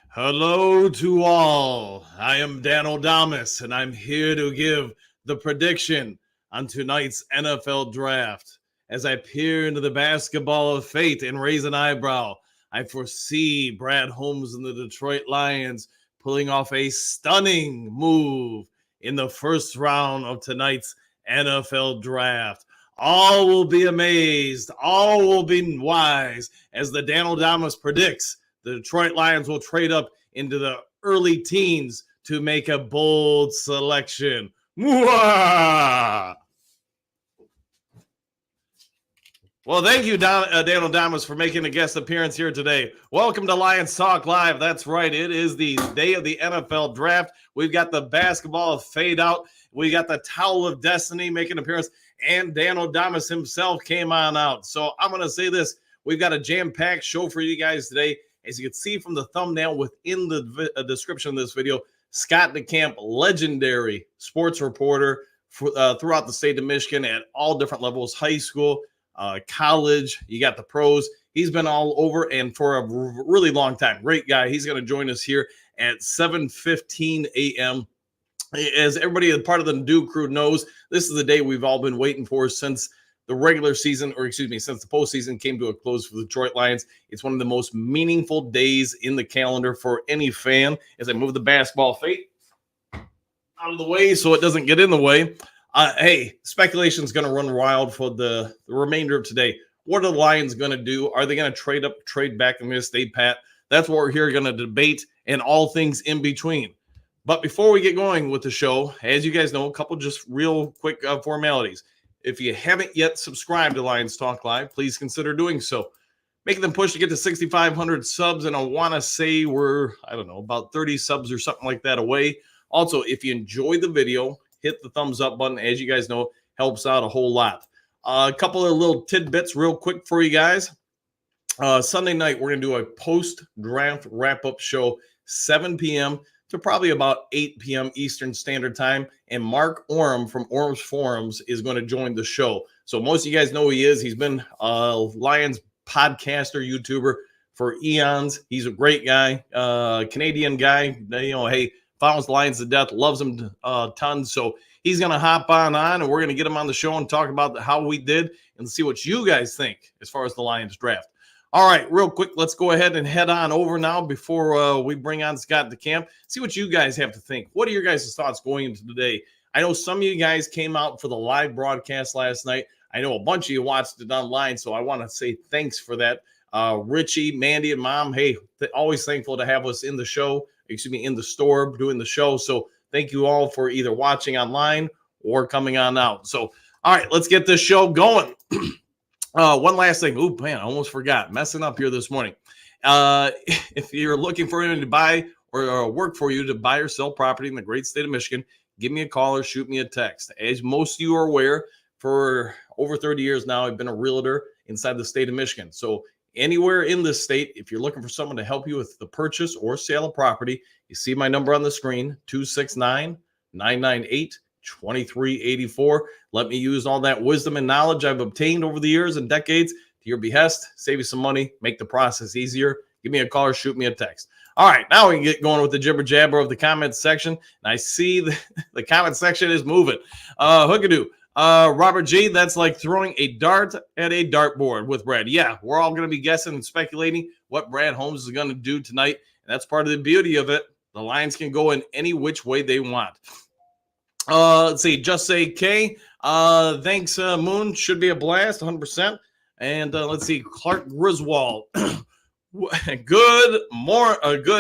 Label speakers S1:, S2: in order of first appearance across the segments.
S1: Hello to all. I am Dan O'Damas, and I'm here to give the prediction on tonight's NFL draft. As I peer into the basketball of fate and raise an eyebrow, I foresee Brad Holmes and the Detroit Lions pulling off a stunning move in the first round of tonight's NFL draft. All will be amazed, all will be wise, as the Dan O'Damas predicts the Detroit Lions will trade up into the early teens to make a bold selection. Mwah! Well, thank you, Dan O'Damas, for making a guest appearance here today. Welcome to Lions Talk Live. That's right. It is the day of the NFL draft. We've got the basketball fade out. We got the Towel of Destiny making an appearance, and Dan O'Damas himself came on out. So I'm going to say this. We've got a jam-packed show for you guys today. As you can see from the thumbnail within the description of this video, Scott DeCamp, legendary sports reporter throughout the state of Michigan at all different levels, high school, college, you got the pros. He's been all over and for a really long time. Great guy. He's going to join us here at 7:15 a.m. As everybody part of the Dew crew knows, this is the day we've all been waiting for since the regular season, since the postseason came to a close for the Detroit Lions. It's one of the most meaningful days in the calendar for any fan. As I move the basketball fate out of the way so it doesn't get in the way. Hey, speculation is going to run wild for the remainder of today. What are the Lions going to do? Are they going to trade up, trade back in this state, Pat? That's what we're here going to debate and all things in between. But before we get going with the show, as you guys know, a couple just real quick formalities. If you haven't yet subscribed to Lions Talk Live, please consider doing so. Making them push to get to 6,500 subs, and I want to say we're, about 30 subs or something like that away. Also, if you enjoyed the video, hit the thumbs up button. As you guys know, helps out a whole lot. A couple of little tidbits real quick for you guys. Sunday night, we're going to do a post-draft wrap-up show, 7 p.m., to probably about 8 p.m. Eastern Standard Time. And Mark Orem from Orem's Forums is going to join the show. So most of you guys know who he is. He's been a Lions podcaster, YouTuber for eons. He's a great guy, Canadian guy. Hey, follows the Lions to death, loves them tons. So he's going to hop on, and we're going to get him on the show and talk about how we did and see what you guys think as far as the Lions draft. All right, real quick, let's go ahead and head on over now before we bring on Scott DeCamp. See what you guys have to think. What are your guys' thoughts going into today? I know some of you guys came out for the live broadcast last night. I know a bunch of you watched it online, so I want to say thanks for that. Richie, Mandy, and Mom, hey, always thankful to have us in the show, in the store doing the show. So thank you all for either watching online or coming on out. So, all right, let's get this show going. One last thing. Oh, man, I almost forgot. Messing up here this morning. If you're looking for anyone to buy or work for you to buy or sell property in the great state of Michigan, give me a call or shoot me a text. As most of you are aware, for over 30 years now, I've been a realtor inside the state of Michigan. So anywhere in this state, if you're looking for someone to help you with the purchase or sale of property, you see my number on the screen, 269-998-2384. Let me use all that wisdom and knowledge I've obtained over the years and decades to your behest, save you some money, make the process easier. Give me a call or shoot me a text. All right, now we can get going with the jibber jabber of the comments section. And I see the comment section is moving. Hookadoo. Robert G, that's like throwing a dart at a dartboard with Brad. Yeah, we're all going to be guessing and speculating what Brad Holmes is going to do tonight. And that's part of the beauty of it. The Lions can go in any which way they want. Let's see, Just Say K. Thanks, Moon. Should be a blast, 100%. And let's see, Clark Griswold. Good morning.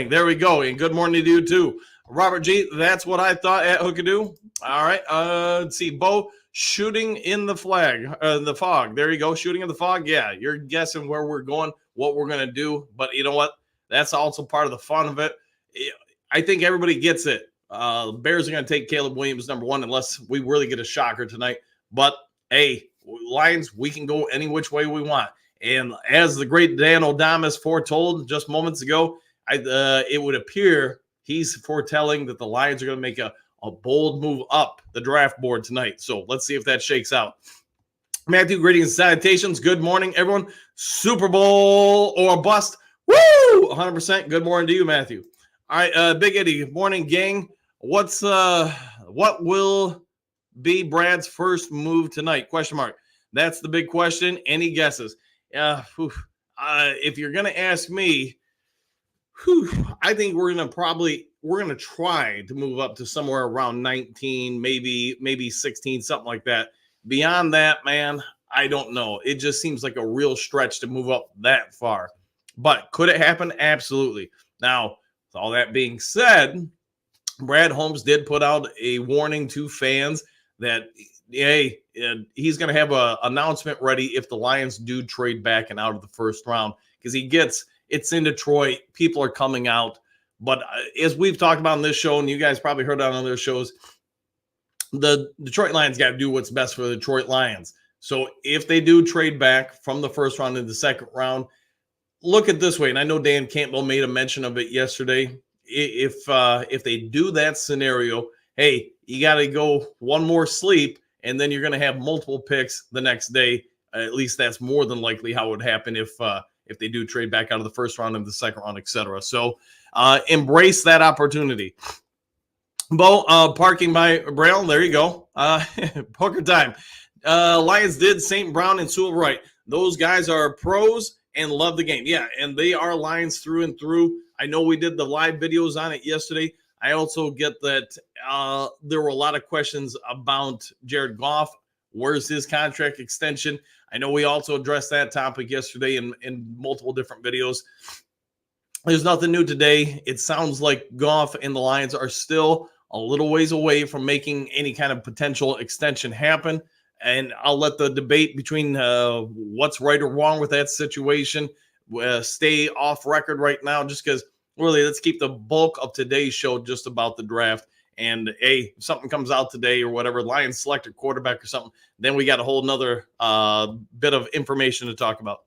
S1: There we go. And good morning to you, too. Robert G, that's what I thought at Hookadoo. All right. Let's see, Bo, shooting in the fog. There you go, shooting in the fog. Yeah, you're guessing where we're going, what we're going to do. But you know what? That's also part of the fun of it. I think everybody gets it. Bears are going to take Caleb Williams, number one, unless we really get a shocker tonight. But, hey, Lions, we can go any which way we want. And as the great Dan O'Damas foretold just moments ago, it would appear he's foretelling that the Lions are going to make a bold move up the draft board tonight. So let's see if that shakes out. Matthew, greetings and salutations. Good morning, everyone. Super Bowl or bust. Woo! Woo! 100%. Good morning to you, Matthew. All right, Big Eddie. Good morning, gang. What will be Brad's first move tonight? Question mark. That's the big question. Any guesses? If you're gonna ask me, I think we're gonna try to move up to somewhere around 19, maybe 16, something like that. Beyond that, man, I don't know. It just seems like a real stretch to move up that far. But could it happen? Absolutely. Now, with all that being said, Brad Holmes did put out a warning to fans that, hey, he's going to have an announcement ready if the Lions do trade back and out of the first round, because it's in Detroit. People are coming out. But as we've talked about on this show, and you guys probably heard on other shows, the Detroit Lions got to do what's best for the Detroit Lions. So if they do trade back from the first round to the second round, look at it this way, and I know Dan Campbell made a mention of it yesterday. If they do that scenario, hey, you got to go one more sleep, and then you're going to have multiple picks the next day. At least that's more than likely how it would happen if they do trade back out of the first round and the second round, etc. So embrace that opportunity. Bo, parking by Braille, there you go. Poker time. Lions did St. Brown and Sewell right. Those guys are pros and love the game. Yeah, and they are Lions through and through. I know we did the live videos on it yesterday. I also get that there were a lot of questions about Jared Goff. Where's his contract extension? I know we also addressed that topic yesterday in multiple different videos. There's nothing new today. It sounds like Goff and the Lions are still a little ways away from making any kind of potential extension happen. And I'll let the debate between what's right or wrong with that situation stay off record right now, just because really let's keep the bulk of today's show just about the draft. And hey, if something comes out today or whatever, Lions select a quarterback or something, then we got a whole nother bit of information to talk about.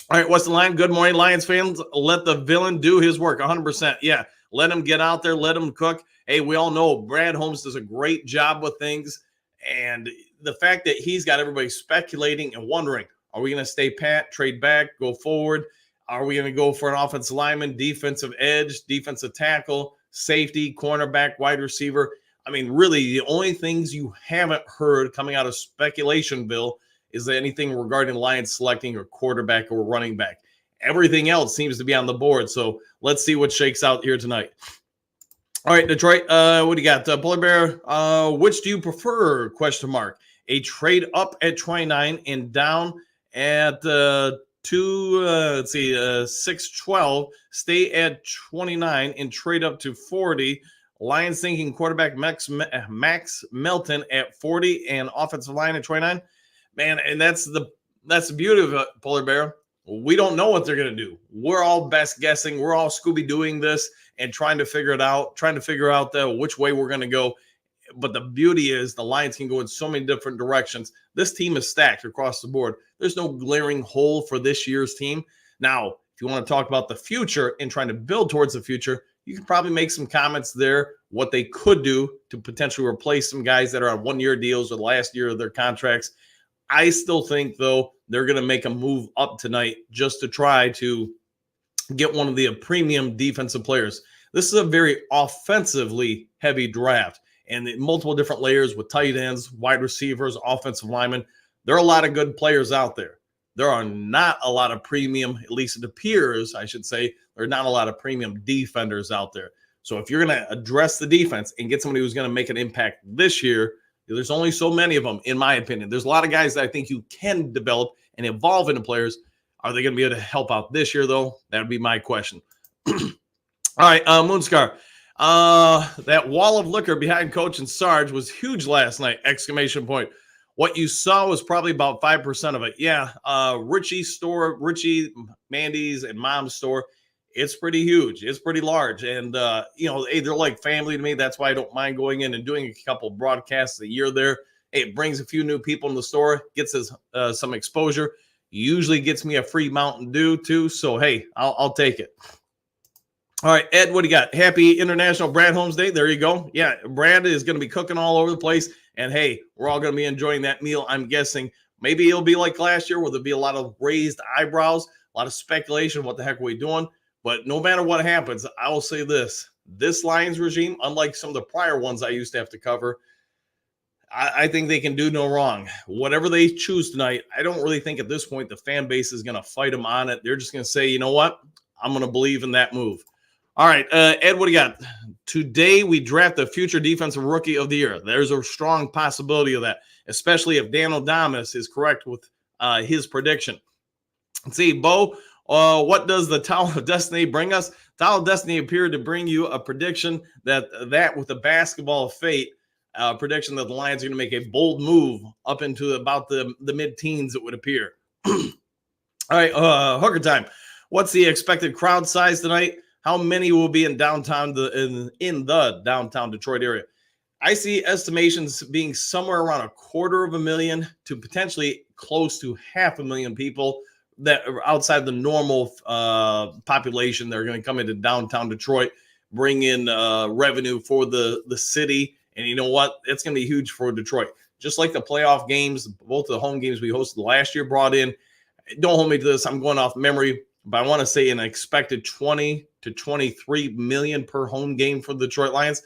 S1: All right, what's the line? Good morning, Lions fans. Let the villain do his work. 100%. Yeah, let him get out there. Let him cook. Hey, we all know Brad Holmes does a great job with things. And the fact that he's got everybody speculating and wondering, are we going to stay pat, trade back, go forward? Are we going to go for an offensive lineman, defensive edge, defensive tackle, safety, cornerback, wide receiver? I mean, really, the only things you haven't heard coming out of Speculationville is anything regarding Lions selecting a quarterback or running back. Everything else seems to be on the board. So let's see what shakes out here tonight. All right, Detroit, what do you got? Polar Bear, which do you prefer, question mark? A trade up at 29 and down at 6-12, stay at 29 and trade up to 40. Lions thinking quarterback Max Melton at 40 and offensive line at 29. Man, and that's the beauty of it, Polar Bear. We don't know what they're going to do. We're all best guessing. We're all Scooby-Dooing this and trying to figure out which way we're going to go. But the beauty is the Lions can go in so many different directions. This team is stacked across the board. There's no glaring hole for this year's team. Now, if you want to talk about the future and trying to build towards the future, you can probably make some comments there, what they could do to potentially replace some guys that are on one-year deals or the last year of their contracts. I still think, though, they're going to make a move up tonight just to try to get one of the premium defensive players. This is a very offensively heavy draft, and multiple different layers with tight ends, wide receivers, offensive linemen. There are a lot of good players out there. There are not a lot of premium, at least it appears, I should say, there are not a lot of premium defenders out there. So if you're going to address the defense and get somebody who's going to make an impact this year, there's only so many of them, in my opinion. There's a lot of guys that I think you can develop and evolve into players. Are they going to be able to help out this year, though? That would be my question. All right, Moonscar. That wall of liquor behind Coach and Sarge was huge last night, ! What you saw was probably about 5% of it. Yeah, Richie's store, Richie, Mandy's, and Mom's store, it's pretty huge. It's pretty large. And, hey, they're like family to me. That's why I don't mind going in and doing a couple broadcasts a year there. Hey, it brings a few new people in the store, gets us some exposure, usually gets me a free Mountain Dew, too. So, hey, I'll take it. All right, Ed, what do you got? Happy International Brad Holmes Day. There you go. Yeah, Brad is going to be cooking all over the place. And, hey, we're all going to be enjoying that meal, I'm guessing. Maybe it'll be like last year where there'll be a lot of raised eyebrows. a lot of speculation. What the heck are we doing? But no matter what happens, I will say this Lions regime, unlike some of the prior ones I used to have to cover, I think they can do no wrong. Whatever they choose tonight, I don't really think at this point the fan base is going to fight them on it. They're just going to say, you know what? I'm going to believe in that move. All right, Ed, what do you got? Today we draft the future defensive rookie of the year. There's a strong possibility of that, especially if Dan O'Damas is correct with his prediction. Let's see, Bo, what does the Towel of Destiny bring us? Towel of Destiny appeared to bring you a prediction that with the basketball of fate, prediction that the Lions are going to make a bold move up into about the mid-teens, it would appear. All right, hooker time. What's the expected crowd size tonight? How many will be in downtown in the downtown Detroit area? I see estimations being somewhere around 250,000 to potentially close to 500,000 people that are outside the normal population. They're going to come into downtown Detroit, bring in revenue for the city. And you know what? It's going to be huge for Detroit. Just like the playoff games, both the home games we hosted last year brought in. Don't hold me to this. I'm going off memory, but I want to say an expected 20 to 23 million per home game for the Detroit Lions.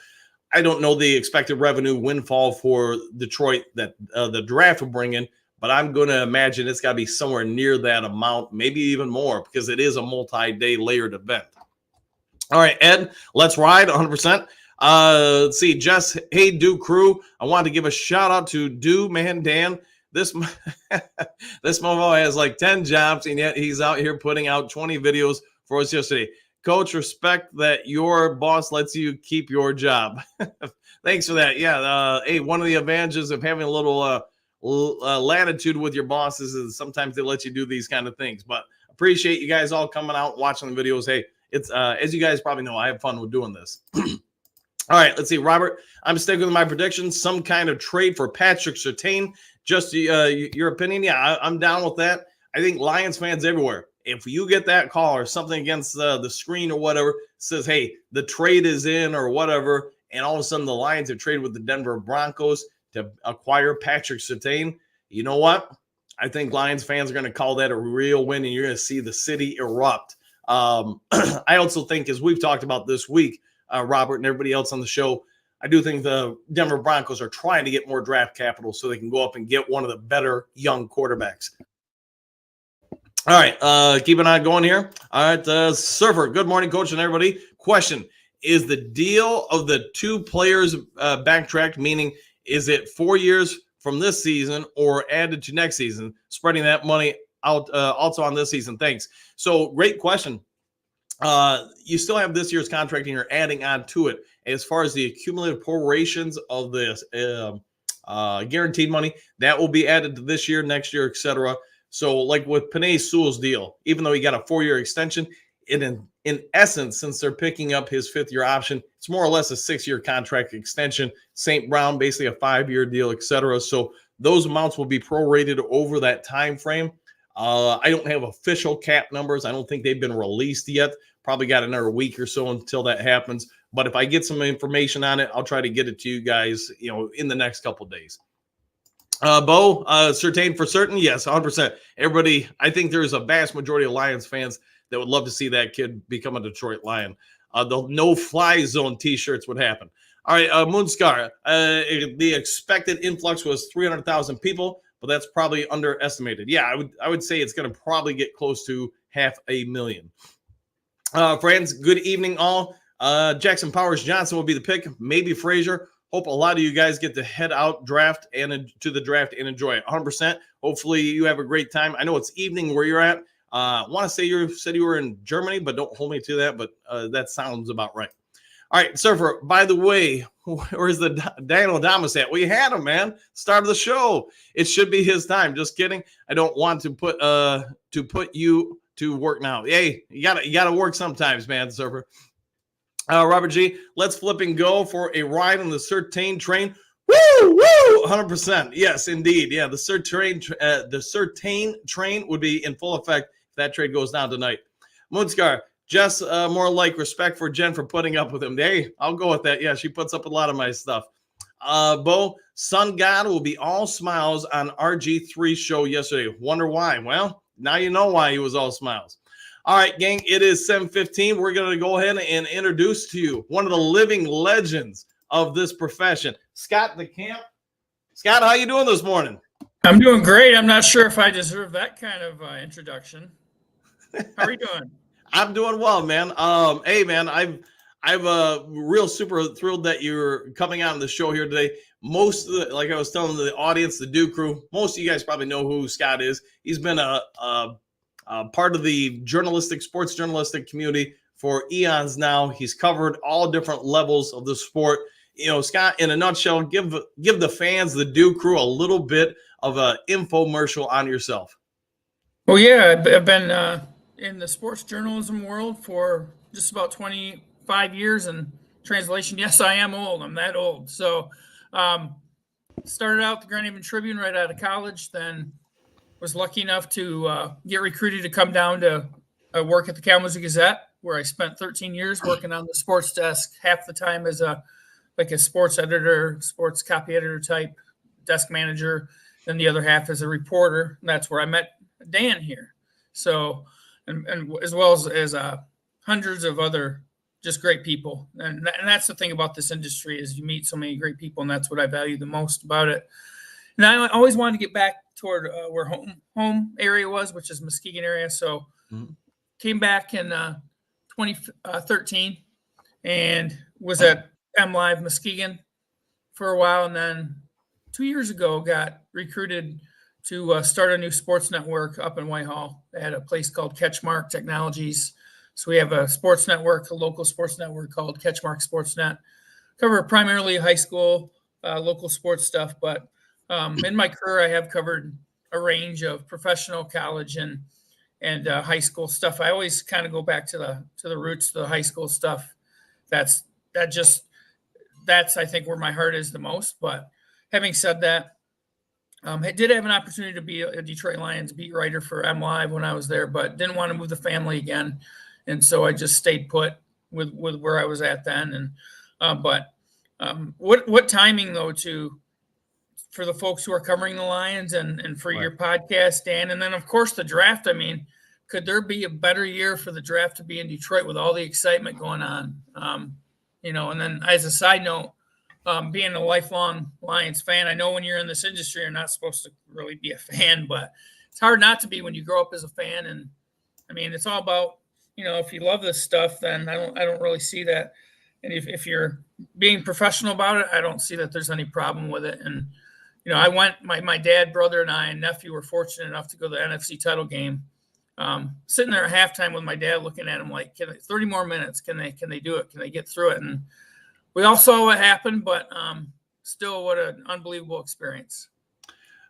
S1: I don't know the expected revenue windfall for Detroit that the draft will bring in, but I'm going to imagine it's got to be somewhere near that amount, maybe even more, because it is a multi-day layered event. All right, Ed, let's ride 100%. Let's see, Jess, hey, Do crew. I wanted to give a shout out to Do, man, Dan. This mofo has like 10 jobs, and yet he's out here putting out 20 videos for us yesterday. Coach, respect that your boss lets you keep your job. Thanks for that. Yeah, hey, one of the advantages of having a little latitude with your bosses is sometimes they let you do these kind of things. But appreciate you guys all coming out and watching the videos. Hey, it's as you guys probably know, I have fun with doing this. All right, let's see, Robert. I'm sticking with my predictions. Some kind of trade for Patrick Surtain. Just your opinion? Yeah, I'm down with that. I think Lions fans everywhere, if you get that call or something against the screen or whatever, says, hey, the trade is in or whatever, and all of a sudden the Lions have traded with the Denver Broncos to acquire Patrick Surtain, you know what? I think Lions fans are going to call that a real win, and you're going to see the city erupt. I also think, as we've talked about this week, Robert and everybody else on the show, I do think the Denver Broncos are trying to get more draft capital so they can go up and get one of the better young quarterbacks. All right, keep an eye going here. All right, Surfer, good morning, Coach, and everybody. Question, is the deal of the two players backtracked, meaning is it 4 years from this season or added to next season, spreading that money out also on this season? Thanks. So great question. You still have this year's contract and you're adding on to it. As far as the accumulative prorations of this guaranteed money, that will be added to this year, next year, etc. So like with Penei Sewell's deal, even though he got a 4-year extension, in essence, since they're picking up his 5th-year option, it's more or less a 6-year contract extension. St. Brown, basically a 5-year deal, etc. So those amounts will be prorated over that time frame. I don't have official cap numbers. I don't think they've been released yet. Probably got another week or so until that happens. But if I get some information on it, I'll try to get it to you guys, in the next couple of days. Bo, Surtain for certain? Yes, 100%. Everybody, I think there's a vast majority of Lions fans that would love to see that kid become a Detroit Lion. The no-fly zone T-shirts would happen. All right, Moonscar, the expected influx was 300,000 people, but that's probably underestimated. Yeah, I would say it's going to probably get close to 500,000. Friends, good evening all. Jackson Powers Johnson will be the pick, maybe Frazier. Hope a lot of you guys get to head out draft and to the draft and enjoy it 100%. Hopefully you have a great time. I know it's evening where you're at. I want to say you said you were in Germany, but don't hold me to that. But that sounds about right. All right, Surfer, by the way, where's the Daniel Adamas at? We had him, man. Start of the show. It should be his time. Just kidding. I don't want to put you to work now. Hey, you gotta work sometimes, man, Surfer. Robert G, let's flip and go for a ride on the Surtain train. Woo, 100%. Yes, indeed. Yeah, the Surtain train would be in full effect if that trade goes down tonight. Moonscar, just more like respect for Jen for putting up with him. Hey, I'll go with that. Yeah, she puts up a lot of my stuff. Bo, Sun God will be all smiles on RG3 show yesterday. Wonder why? Well, Now you know why he was all smiles. All right, gang, it is 7:15. We're going to go ahead and introduce to you one of the living legends of this profession, Scott DeCamp. Scott, how you doing this morning?
S2: I'm doing great. I'm not sure if I deserve that kind of introduction. How are you doing?
S1: I'm doing well, man. Hey, man, I'm real super thrilled that you're coming on the show here today. Most of the, like I was telling the audience, the Dew Crew, most of you guys probably know who Scott is. He's been a part of the sports journalistic community for eons now. He's covered all different levels of the sport. You know, Scott, in a nutshell, give the fans, the Dew Crew, a little bit of an infomercial on yourself.
S2: Well, yeah, I've been in the sports journalism world for just about 25 years. And translation, yes, I am old. I'm that old. So started out the Grand Haven Tribune right out of college, then was lucky enough to get recruited to come down to work at the Kalamazoo Gazette, where I spent 13 years working on the sports desk, half the time as a sports editor, sports copy editor type, desk manager, then the other half as a reporter. And that's where I met Dan here. So, and as well as hundreds of other just great people. And that's the thing about this industry is you meet so many great people, and that's what I value the most about it. And I always wanted to get back toward where home area was, which is Muskegon area. So came back in 2013 and was at MLive Muskegon for a while. And then 2 years ago got recruited to start a new sports network up in Whitehall at a place called Catchmark Technologies. So we have a sports network, a local sports network called Catchmark Sportsnet. Cover primarily high school, local sports stuff, but in my career, I have covered a range of professional, college, and high school stuff. I always kind of go back to the roots, the high school stuff. That's I think where my heart is the most. But having said that, I did have an opportunity to be a Detroit Lions beat writer for MLive when I was there, but didn't want to move the family again, and so I just stayed put with where I was at then. And what timing though for the folks who are covering the Lions and for your podcast, Dan, and then of course the draft. I mean, could there be a better year for the draft to be in Detroit with all the excitement going on? And then as a side note, being a lifelong Lions fan, I know when you're in this industry, you're not supposed to really be a fan, but it's hard not to be when you grow up as a fan. And I mean, it's all about, if you love this stuff, then I don't really see that. And if you're being professional about it, I don't see that there's any problem with it. And, I went, my dad, brother, and I and nephew were fortunate enough to go to the NFC title game. Sitting there at halftime with my dad looking at him like, 30 more minutes, can they do it? Can they get through it? And we all saw what happened, but still what an unbelievable experience.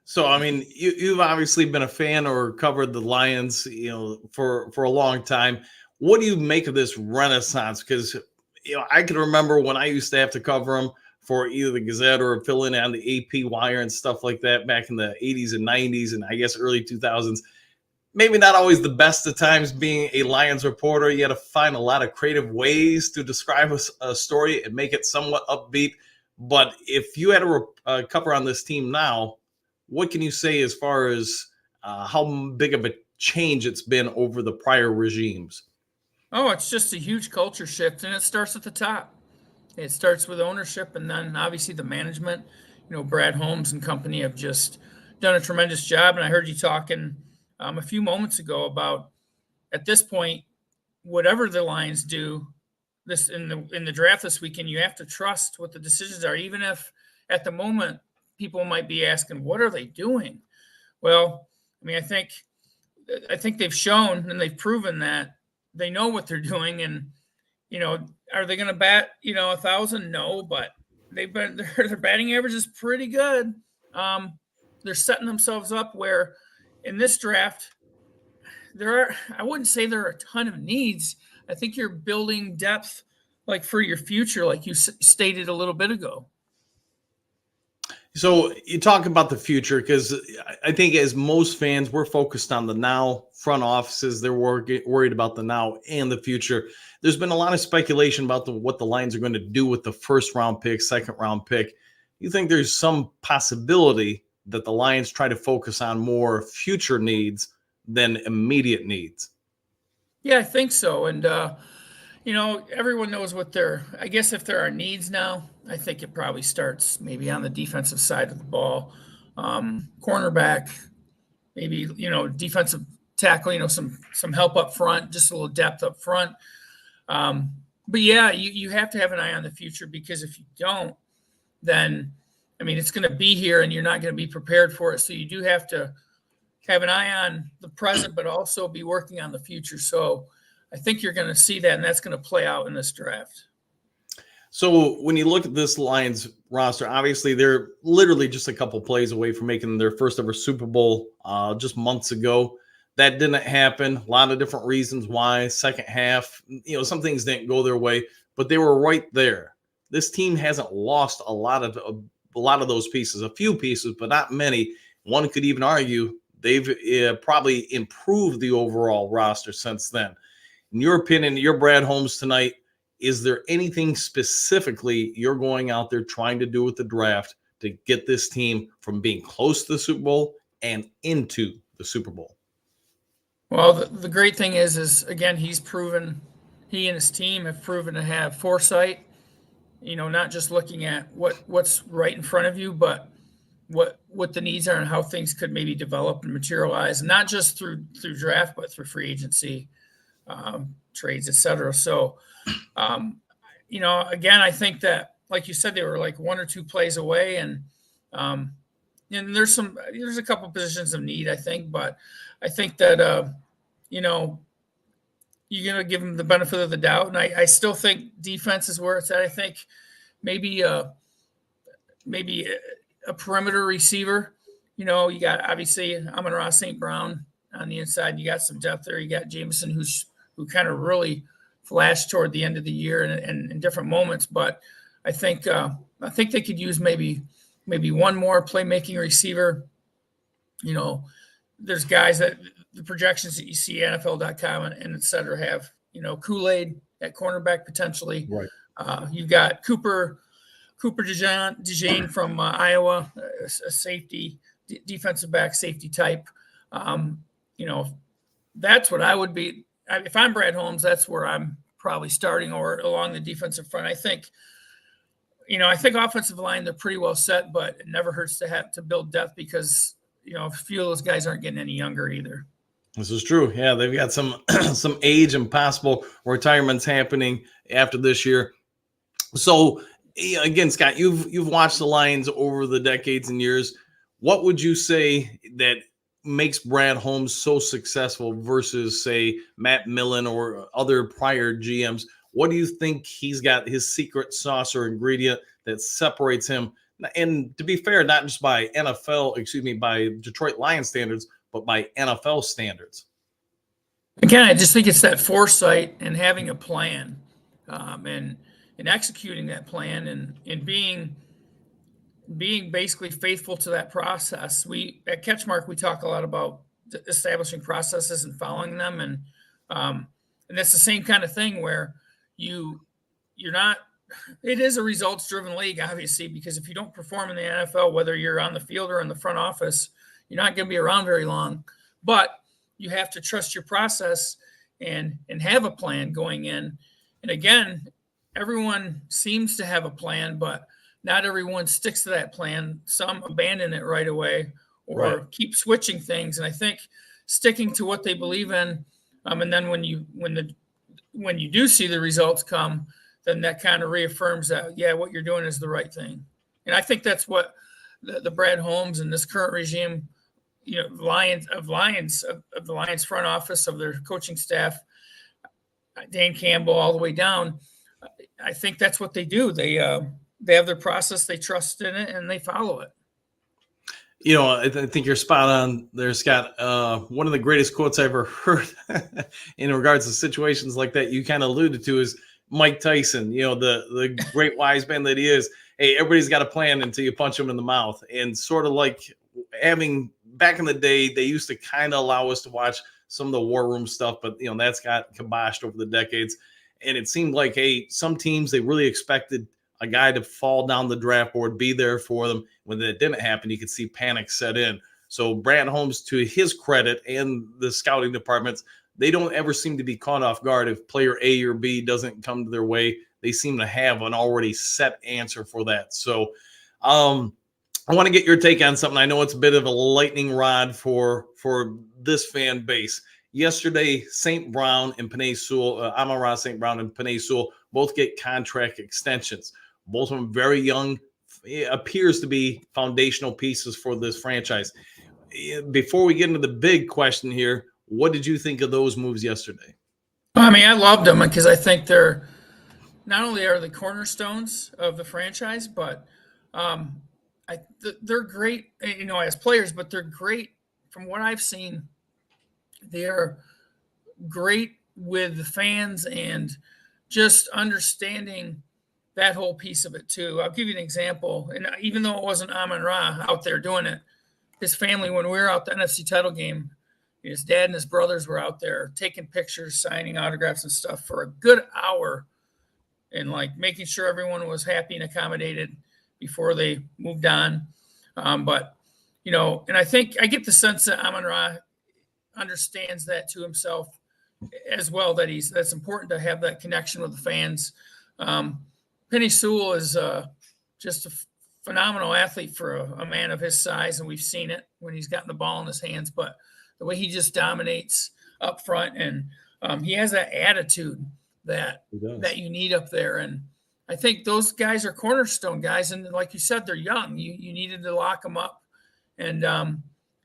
S1: So, I mean, you've obviously been a fan or covered the Lions, for a long time. What do you make of this renaissance? Because, I can remember when I used to have to cover them for either the Gazette or fill in on the AP wire and stuff like that back in the 80s and 90s and I guess early 2000s. Maybe not always the best of times being a Lions reporter. You had to find a lot of creative ways to describe a story and make it somewhat upbeat. But if you had a cover on this team now, what can you say as far as how big of a change it's been over the prior regimes?
S2: Oh, it's just a huge culture shift, and it starts at the top. It starts with ownership, and then obviously the management. Brad Holmes and company have just done a tremendous job. And I heard you talking a few moments ago about, at this point, whatever the Lions do this in the draft this weekend, you have to trust what the decisions are, even if at the moment people might be asking, what are they doing? Well, I mean, I think they've shown and they've proven that they know what they're doing. And, are they going to bat, 1,000? No, but their batting average is pretty good. They're setting themselves up where in this draft, I wouldn't say there are a ton of needs. I think you're building depth like for your future, like you stated a little bit ago.
S1: So you talk about the future, because I think as most fans, we're focused on the now. Front offices, they're worried about the now and the future. There's been a lot of speculation about what the Lions are going to do with the first round pick, second round pick. You think there's some possibility that the Lions try to focus on more future needs than immediate needs.
S2: Yeah, I think so. And, everyone knows I guess if there are needs now, I think it probably starts maybe on the defensive side of the ball. Cornerback, maybe, defensive tackle, some help up front, just a little depth up front. But yeah, you have to have an eye on the future, because if you don't, then, it's going to be here and you're not going to be prepared for it. So you do have to have an eye on the present, but also be working on the future. So I think you're going to see that, and that's going to play out in this draft.
S1: So when you look at this Lions roster, obviously they're literally just a couple plays away from making their first ever Super Bowl just months ago. That didn't happen. A lot of different reasons why. Second half, some things didn't go their way, but they were right there. This team hasn't lost a lot of those pieces, a few pieces, but not many. One could even argue they've probably improved the overall roster since then. In your opinion, you're Brad Holmes tonight. Is there anything specifically you're going out there trying to do with the draft to get this team from being close to the Super Bowl and into the Super Bowl?
S2: Well, the great thing is again, he and his team have proven to have foresight, not just looking at what's right in front of you, but what the needs are and how things could maybe develop and materialize, not just through draft, but through free agency, trades, etc. So, again, I think that, like you said, they were like one or two plays away, and there's a couple positions of need, I think, but I think that you're going to give them the benefit of the doubt, and I still think defense is where it's at. I think maybe a perimeter receiver. You got obviously Amon-Ra St. Brown on the inside. You got some depth there. You got Jameson, who kind of really flashed toward the end of the year and in different moments. But I think they could use maybe one more playmaking receiver. There's guys that the projections that you see NFL.com and et cetera have, Kool-Aid at cornerback potentially.
S1: Right.
S2: You've got Cooper DeJean from Iowa, a safety, defensive back safety type. That's what I would be. If I'm Brad Holmes, that's where I'm probably starting, or along the defensive front. I think offensive line, they're pretty well set, but it never hurts to have to build depth, because, a few of those guys aren't getting any younger either.
S1: This is true. Yeah, they've got some age and possible retirements happening after this year. So again, Scott, you've watched the Lions over the decades and years. What would you say that makes Brad Holmes so successful versus, say, Matt Millen or other prior GMs? What do you think he's got, his secret sauce or ingredient that separates him? And to be fair, not just by by Detroit Lions standards, but by NFL standards.
S2: Again, I just think it's that foresight and having a plan, and executing that plan, and being basically faithful to that process. We at Catchmark, we talk a lot about establishing processes and following them, and that's the same kind of thing where you're not. It is a results-driven league, obviously, because if you don't perform in the NFL, whether you're on the field or in the front office, you're not going to be around very long. But you have to trust your process and have a plan going in. And again, everyone seems to have a plan, but not everyone sticks to that plan. Some abandon it right away, or keep switching things. And I think sticking to what they believe in, and then when you do see the results come, then that kind of reaffirms that, yeah, what you're doing is the right thing. And I think that's what the Brad Holmes and this current regime, the Lions front office, of their coaching staff, Dan Campbell all the way down, I think that's what they do. They have their process, they trust in it, and they follow it.
S1: I think you're spot on there, Scott. One of the greatest quotes I ever heard in regards to situations like that, you kind of alluded to, is Mike Tyson, the great wise man that he is. Hey, everybody's got a plan until you punch them in the mouth. And sort of like having back in the day, they used to kind of allow us to watch some of the war room stuff, but that's got kiboshed over the decades. And it seemed like, hey, some teams, they really expected a guy to fall down the draft board, be there for them. When that didn't happen, you could see panic set in. So Brad Holmes, to his credit, and the scouting departments, they don't ever seem to be caught off guard if player A or B doesn't come to their way. They seem to have an already set answer for that. So I want to get your take on something. I know it's a bit of a lightning rod for this fan base. Yesterday, St. Brown and Penei Sewell, Amon-Ra St. Brown and Penei Sewell both get contract extensions. Both of them very young. It appears to be foundational pieces for this franchise. Before we get into the big question here, what did you think of those moves yesterday?
S2: I mean, I loved them because I think they're not only are the cornerstones of the franchise, but they're great, as players, but they're great from what I've seen. They're great with the fans and just understanding that whole piece of it too. I'll give you an example. And even though it wasn't Amon-Ra out there doing it, his family, when we were out the NFC title game, his dad and his brothers were out there taking pictures, signing autographs and stuff for a good hour, and like making sure everyone was happy and accommodated before they moved on. But and I think I get the sense that Amon-Ra understands that to himself as well, that that's important to have that connection with the fans. Penei Sewell is just a phenomenal athlete for a man of his size, and we've seen it when he's gotten the ball in his hands. But the way he just dominates up front, and he has that attitude that you need up there. And I think those guys are cornerstone guys. And like you said, they're young. You needed to lock them up. And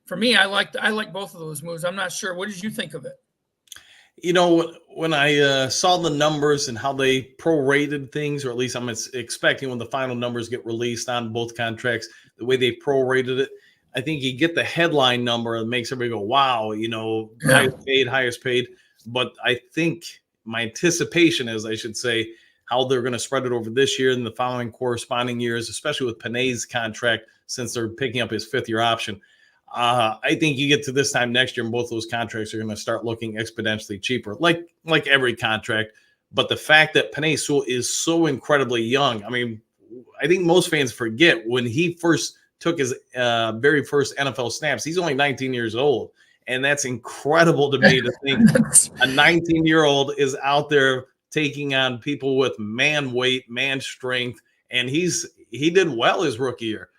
S2: for me, I like both of those moves. I'm not sure. What did you think of it?
S1: When I saw the numbers and how they prorated things, or at least I'm expecting when the final numbers get released on both contracts, the way they prorated it, I think you get the headline number and makes everybody go, wow, highest paid. But I think my anticipation is, I should say, how they're going to spread it over this year and the following corresponding years, especially with Penei's contract, since they're picking up his fifth-year option. I think you get to this time next year and both those contracts are going to start looking exponentially cheaper, like every contract. But the fact that Penei Sewell is so incredibly young, I mean, I think most fans forget when he first took his very first NFL snaps, he's only 19 years old. And that's incredible to me to think a 19-year-old is out there taking on people with man weight, man strength, and he did well his rookie year.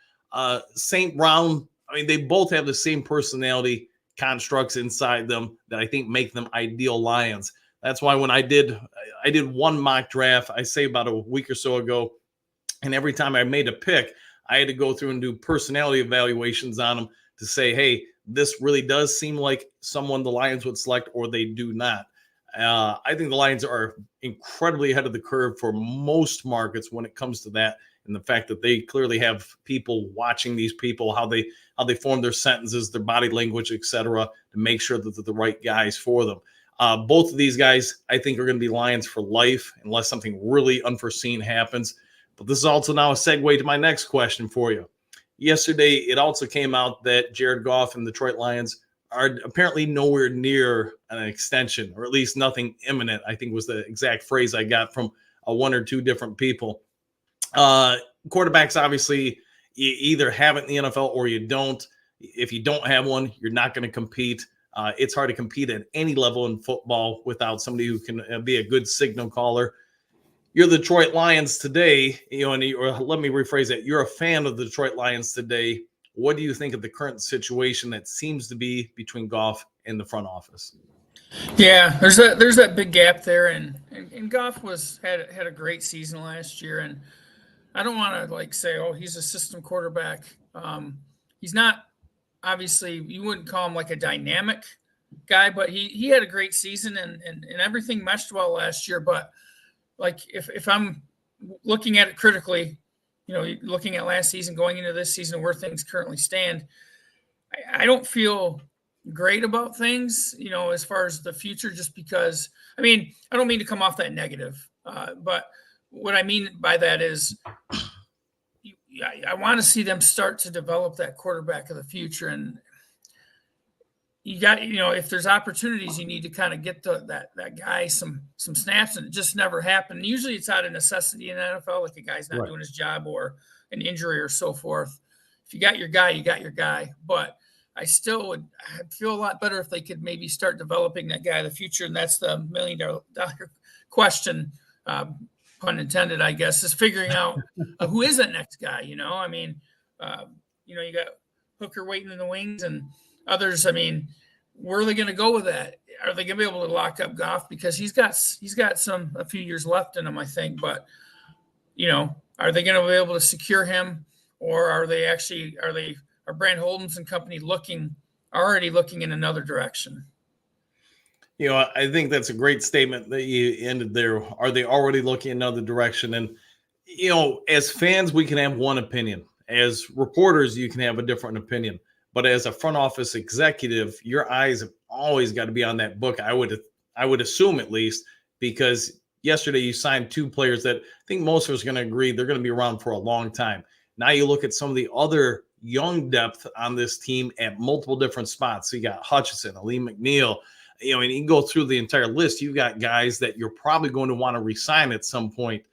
S1: St. Brown, I mean, they both have the same personality constructs inside them that I think make them ideal Lions. That's why when I did one mock draft, I say about a week or so ago, and every time I made a pick, I had to go through and do personality evaluations on them to say, hey, this really does seem like someone the Lions would select, or they do not. I think the Lions are incredibly ahead of the curve for most markets when it comes to that, and the fact that they clearly have people watching these people, how they form their sentences, their body language, etc., to make sure that they're the right guys for them. Both of these guys, I think, are going to be Lions for life unless something really unforeseen happens. But this is also now a segue to my next question for you. Yesterday, it also came out that Jared Goff and the Detroit Lions are apparently nowhere near an extension, or at least nothing imminent, I think was the exact phrase I got from one or two different people. Quarterbacks, obviously, you either have it in the NFL or you don't. If you don't have one, you're not going to compete. It's hard to compete at any level in football without somebody who can be a good signal caller. You're the Detroit Lions today, or let me rephrase that. You're a fan of the Detroit Lions today. What do you think of the current situation that seems to be between Goff and the front office?
S2: Yeah, there's that big gap there, and Goff had a great season last year, and I don't want to say, oh, he's a system quarterback. He's not, obviously, you wouldn't call him like a dynamic guy, but he had a great season and everything meshed well last year. But like if I'm looking at it critically, looking at last season, going into this season, where things currently stand, I don't feel great about things, as far as the future, just because, I mean, I don't mean to come off that negative, but what I mean by that is I want to see them start to develop that quarterback of the future. And you got, if there's opportunities, you need to kind of get that guy some snaps, and it just never happened. Usually it's out of necessity in the NFL, like a guy's not doing his job or an injury or so forth. If you got your guy, you got your guy. But I'd feel a lot better if they could maybe start developing that guy of the future. And that's the $1 million question, pun intended, I guess, is figuring out who is that next guy. You got Hooker waiting in the wings and others. I mean, where are they going to go with that? Are they going to be able to lock up Goff? Because he's got a few years left in him, I think. But, are they going to be able to secure him, or are Brand Holdens and company already looking in another direction?
S1: I think that's a great statement that you ended there. Are they already looking in another direction? And, as fans, we can have one opinion. As reporters, you can have a different opinion. But as a front office executive, your eyes have always got to be on that book. I would assume, at least, because yesterday you signed 2 players that I think most of us are going to agree they're going to be around for a long time. Now you look at some of the other young depth on this team at multiple different spots. So you got Hutchinson, Ali McNeil, and you can go through the entire list. You've got guys that you're probably going to want to re-sign at some point.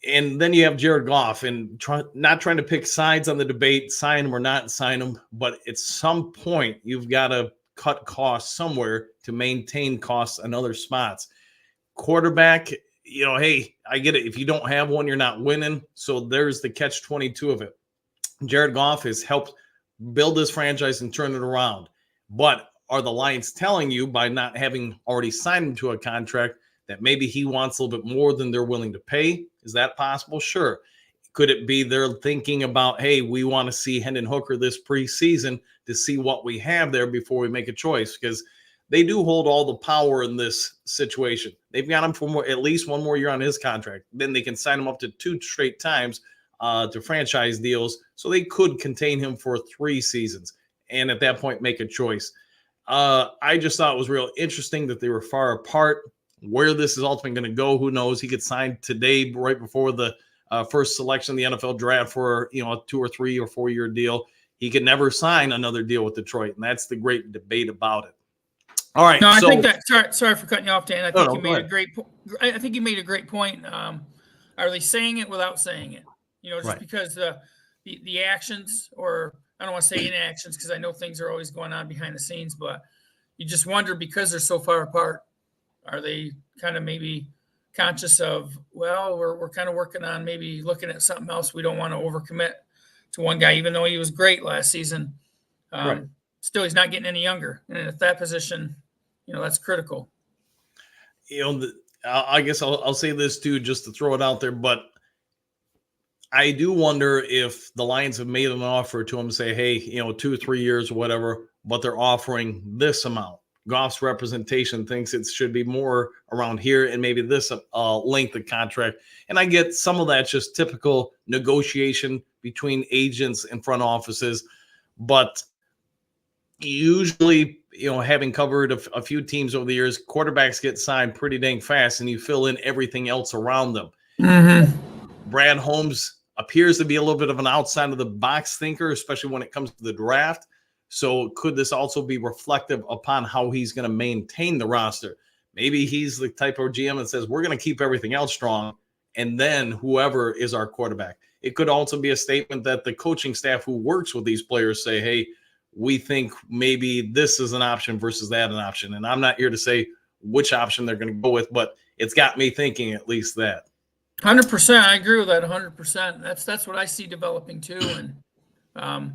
S1: And then you have Jared Goff, and not trying to pick sides on the debate, sign him or not sign him, but at some point you've got to cut costs somewhere to maintain costs in other spots. Quarterback, hey, I get it. If you don't have one, you're not winning. So there's the catch-22 of it. Jared Goff has helped build this franchise and turn it around. But are the Lions telling you, by not having already signed him to a contract, that maybe he wants a little bit more than they're willing to pay? Is that possible? Sure. Could it be they're thinking about, hey, we want to see Hendon Hooker this preseason to see what we have there before we make a choice? Because they do hold all the power in this situation. They've got him for at least one more year on his contract. Then they can sign him up to 2 straight times to franchise deals. So they could contain him for 3 seasons and at that point make a choice. I just thought it was real interesting that they were far apart. Where this is ultimately going to go, who knows? He gets signed today, right before the first selection of the NFL draft for a 2 or 3 or 4 year deal. He could never sign another deal with Detroit, and that's the great debate about it. All right.
S2: No, I think that. Sorry for cutting you off, Dan. I think you made a great point. Are they saying it without saying it? Just right. Because the actions, or I don't want to say inactions, because I know things are always going on behind the scenes, but you just wonder, because they're so far apart, are they kind of maybe conscious of, well, we're kind of working on maybe looking at something else. We don't want to overcommit to one guy, even though he was great last season. Right. Still, he's not getting any younger. And at that position, that's critical.
S1: I guess I'll say this too, just to throw it out there, but I do wonder if the Lions have made an offer to him, say, hey, 2 or 3 years or whatever, but they're offering this amount. Goff's representation thinks it should be more around here and maybe this length of contract. And I get some of that's just typical negotiation between agents and front offices. But usually, having covered a few teams over the years, quarterbacks get signed pretty dang fast and you fill in everything else around them. Mm-hmm. Brad Holmes appears to be a little bit of an outside of the box thinker, especially when it comes to the draft. So could this also be reflective upon how he's going to maintain the roster? Maybe he's the type of GM that says, we're going to keep everything else strong, and then whoever is our quarterback. It could also be a statement that the coaching staff who works with these players say, hey, we think maybe this is an option versus that an option. And I'm not here to say which option they're going to go with, but it's got me thinking at least that.
S2: 100%. I agree with that 100%. That's what I see developing too. And,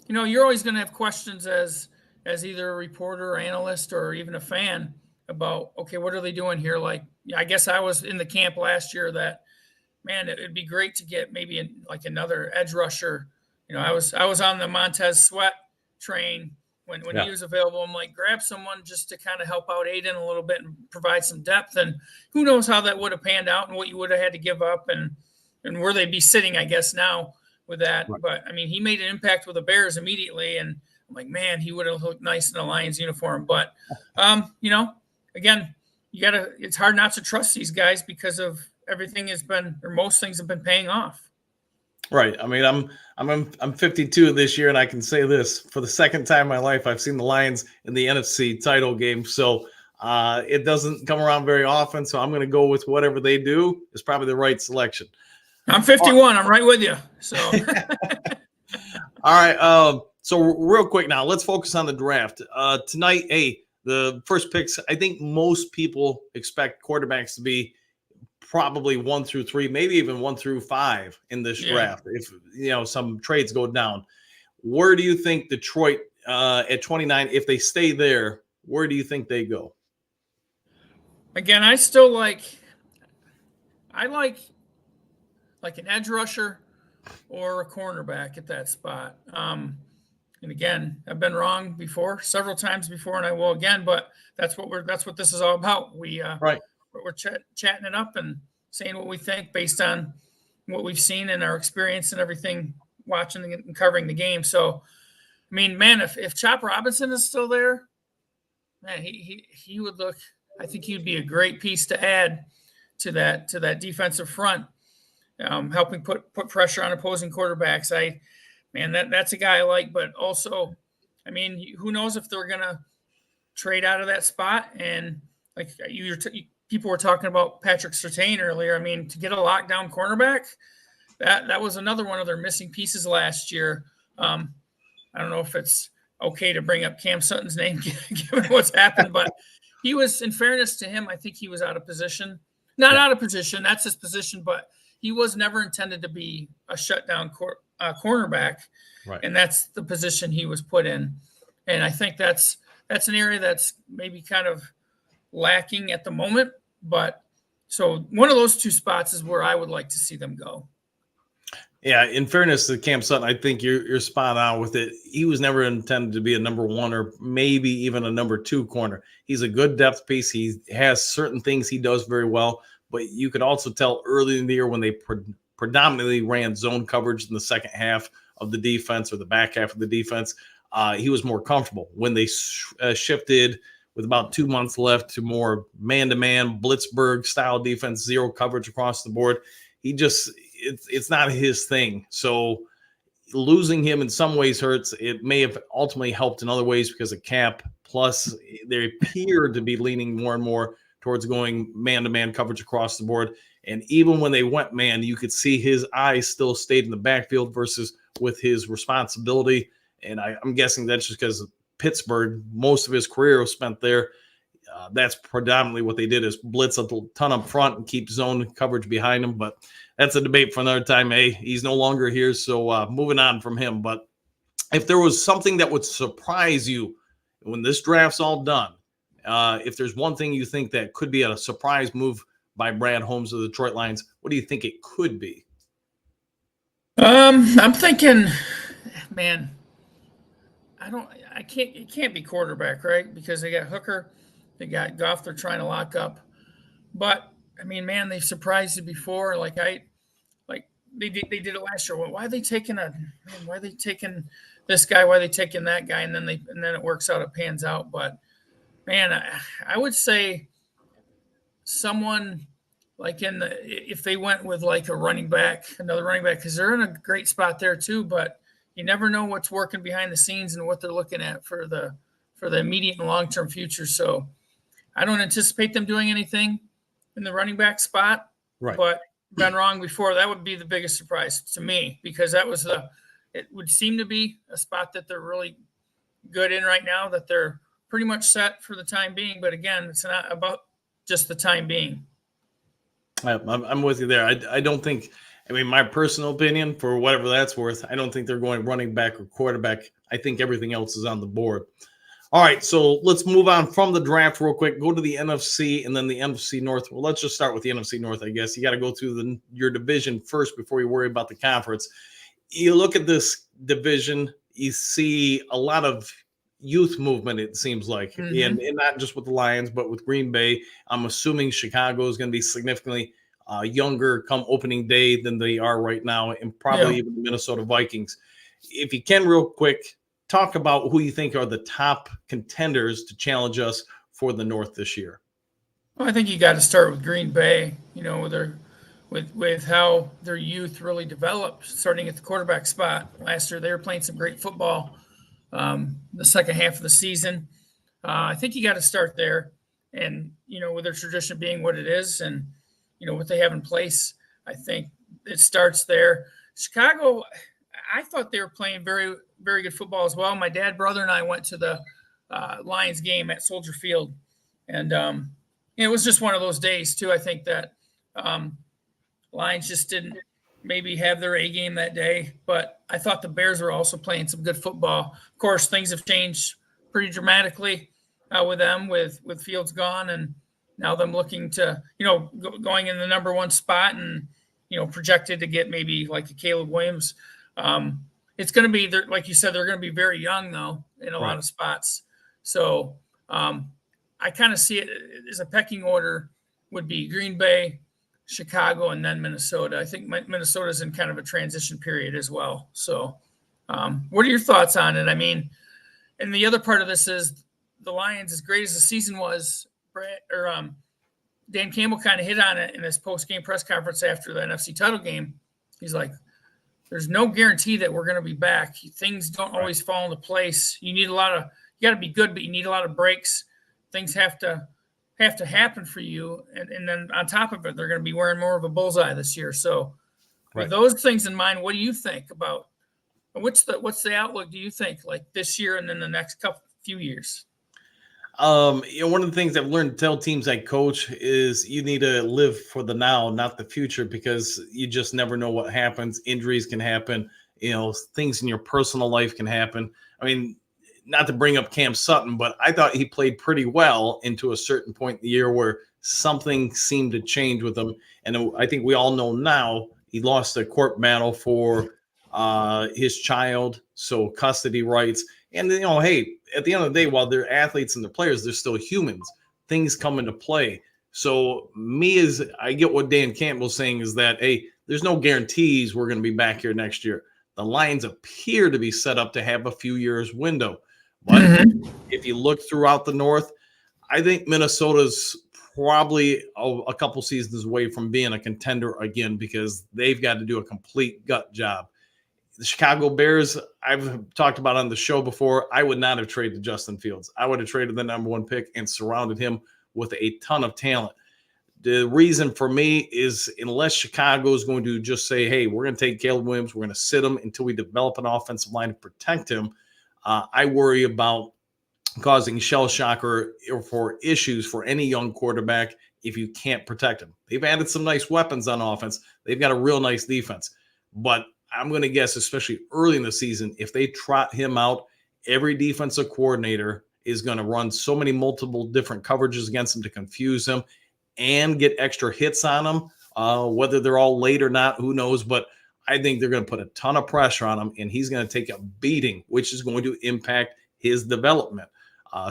S2: you're always going to have questions as either a reporter or analyst or even a fan about, okay, what are they doing here? Like, I guess I was in the camp last year that, man, it'd be great to get maybe another edge rusher. I was on the Montez Sweat train when he was available. I'm like, grab someone just to kind of help out Aiden a little bit and provide some depth. And who knows how that would have panned out and what you would have had to give up and where they'd be sitting, I guess, now with that. Right. But I mean, he made an impact with the Bears immediately. And I'm like, man, he would have looked nice in a Lions uniform. But, again, it's hard not to trust these guys because of everything most things have been paying off.
S1: Right. I mean, I'm 52 this year, and I can say this: for the second time in my life, I've seen the Lions in the NFC title game. So it doesn't come around very often. So I'm going to go with whatever they do is probably the right selection.
S2: I'm 51. I'm right with you. So,
S1: all right. So real quick now, let's focus on the draft. Tonight, the first picks, I think most people expect quarterbacks to be probably 1 through 3, maybe even 1 through 5 in this draft. If some trades go down, where do you think Detroit at 29, if they stay there, where do you think they go?
S2: Again, I like an edge rusher or a cornerback at that spot. And again, I've been wrong before, several times before, and I will again. But that's what this is all about. We're chatting it up and saying what we think based on what we've seen and our experience and everything, watching and covering the game. So, I mean, man, if Chop Robinson is still there, man, he would look. I think he'd be a great piece to add to that defensive front, helping put pressure on opposing quarterbacks. That's a guy I like, but also, I mean, who knows if they're going to trade out of that spot. And like people were talking about Patrick Surtain earlier. I mean, to get a lockdown cornerback, that was another one of their missing pieces last year. I don't know if it's okay to bring up Cam Sutton's name given what's happened, but he was, in fairness to him, I think he was out of position. Not out of position, that's his position, but he was never intended to be a shutdown cornerback,
S1: right?
S2: And that's the position he was put in. And I think that's an area that's maybe kind of lacking at the moment. But so one of those two spots is where I would like to see them go.
S1: Yeah, in fairness to Cam Sutton, I think you're spot on with it. He was never intended to be a number 1 or maybe even a number 2 corner. He's a good depth piece. He has certain things he does very well, but you could also tell early in the year when they predominantly ran zone coverage in the second half of the defense or the back half of the defense, he was more comfortable. When they shifted with about 2 months left to more man-to-man Blitzburg style defense, zero coverage across the board, it's not his thing. So losing him in some ways hurts. It may have ultimately helped in other ways because of cap. Plus, they appear to be leaning more and more towards going man-to-man coverage across the board. And even when they went man, you could see his eyes still stayed in the backfield versus with his responsibility. And I'm guessing that's just because Pittsburgh, most of his career was spent there. That's predominantly what they did is blitz a ton up front and keep zone coverage behind him. But that's a debate for another time. He's no longer here, so moving on from him. But if there was something that would surprise you when this draft's all done, if there's one thing you think that could be a surprise move by Brad Holmes of the Detroit Lions, what do you think it could be?
S2: I'm thinking, man, it can't be quarterback, right? Because they got Hooker, they got Goff they're trying to lock up. But I mean, man, they've surprised you before. Like they did it last year. Why are they taking this guy? Why are they taking that guy? And then it works out, it pans out. But man, I would say someone like if they went with like another running back, because they're in a great spot there too. But you never know what's working behind the scenes and what they're looking at for the immediate and long-term future. So I don't anticipate them doing anything in the running back spot,
S1: right?
S2: But been wrong before. That would be the biggest surprise to me because it would seem to be a spot that they're really good in right now, that they're pretty much set for the time being. But again, it's not about just the time being.
S1: I'm with you there. I don't think, my personal opinion, for whatever that's worth, I don't think they're going running back or quarterback. I think everything else is on the board. All right, so let's move on from the draft real quick. Go to the NFC and then the NFC North. Well, let's just start with the NFC North, I guess. You got to go through your division first before you worry about the conference. You look at this division, you see a lot of youth movement, it seems like, and not just with the Lions, but with Green Bay. I'm assuming Chicago is going to be significantly younger come opening day than they are right now, and probably even the Minnesota Vikings. If you can, real quick, talk about who you think are the top contenders to challenge us for the North this year.
S2: Well, I think you got to start with Green Bay, with how their youth really developed, starting at the quarterback spot. Last year, they were playing some great football the second half of the season. I think you got to start there. And, with their tradition being what it is and, what they have in place, I think it starts there. Chicago, I thought they were playing very, very good football as well. My dad, brother, and I went to the Lions game at Soldier Field, and it was just one of those days too. I think that Lions just didn't maybe have their A game that day, but I thought the Bears were also playing some good football. Of course, things have changed pretty dramatically with them, with Fields gone, and now them looking to, going in the number one spot and, projected to get maybe like a Caleb Williams. It's going to be, like you said, they're going to be very young, though, in a lot of spots. So I kind of see it as a pecking order would be Green Bay, Chicago, and then Minnesota. I think Minnesota's in kind of a transition period as well. So what are your thoughts on it? I mean, and the other part of this is the Lions, as great as the season was, Dan Campbell kind of hit on it in his post-game press conference after the NFC title game. He's like, there's no guarantee that we're going to be back. Things don't always fall into place. You got to be good, but you need a lot of breaks. Things have to happen for you. And then on top of it, they're going to be wearing more of a bullseye this year. So with those things in mind, what do you think about what's the outlook, do you think, like this year and then the next few years?
S1: One of the things I've learned to tell teams I coach is you need to live for the now, not the future, because you just never know what happens. Injuries can happen. Things in your personal life can happen. I mean, not to bring up Cam Sutton, but I thought he played pretty well into a certain point in the year where something seemed to change with him. And I think we all know now he lost a court battle for his child, so custody rights. And, hey, at the end of the day, while they're athletes and they're players, they're still humans. Things come into play. So I get what Dan Campbell's saying is that, hey, there's no guarantees we're going to be back here next year. The Lions appear to be set up to have a few years window. But if you look throughout the North, I think Minnesota's probably a couple seasons away from being a contender again because they've got to do a complete gut job. The Chicago Bears, I've talked about on the show before, I would not have traded Justin Fields. I would have traded the number one pick and surrounded him with a ton of talent. The reason for me is unless Chicago is going to just say, hey, we're going to take Caleb Williams, we're going to sit him until we develop an offensive line to protect him, I worry about causing shell shock or for issues for any young quarterback if you can't protect him. They've added some nice weapons on offense. They've got a real nice defense. But I'm going to guess, especially early in the season, if they trot him out, every defensive coordinator is going to run so many multiple different coverages against him to confuse him and get extra hits on him. Whether they're all late or not, who knows? But I think they're going to put a ton of pressure on him, and he's going to take a beating, which is going to impact his development.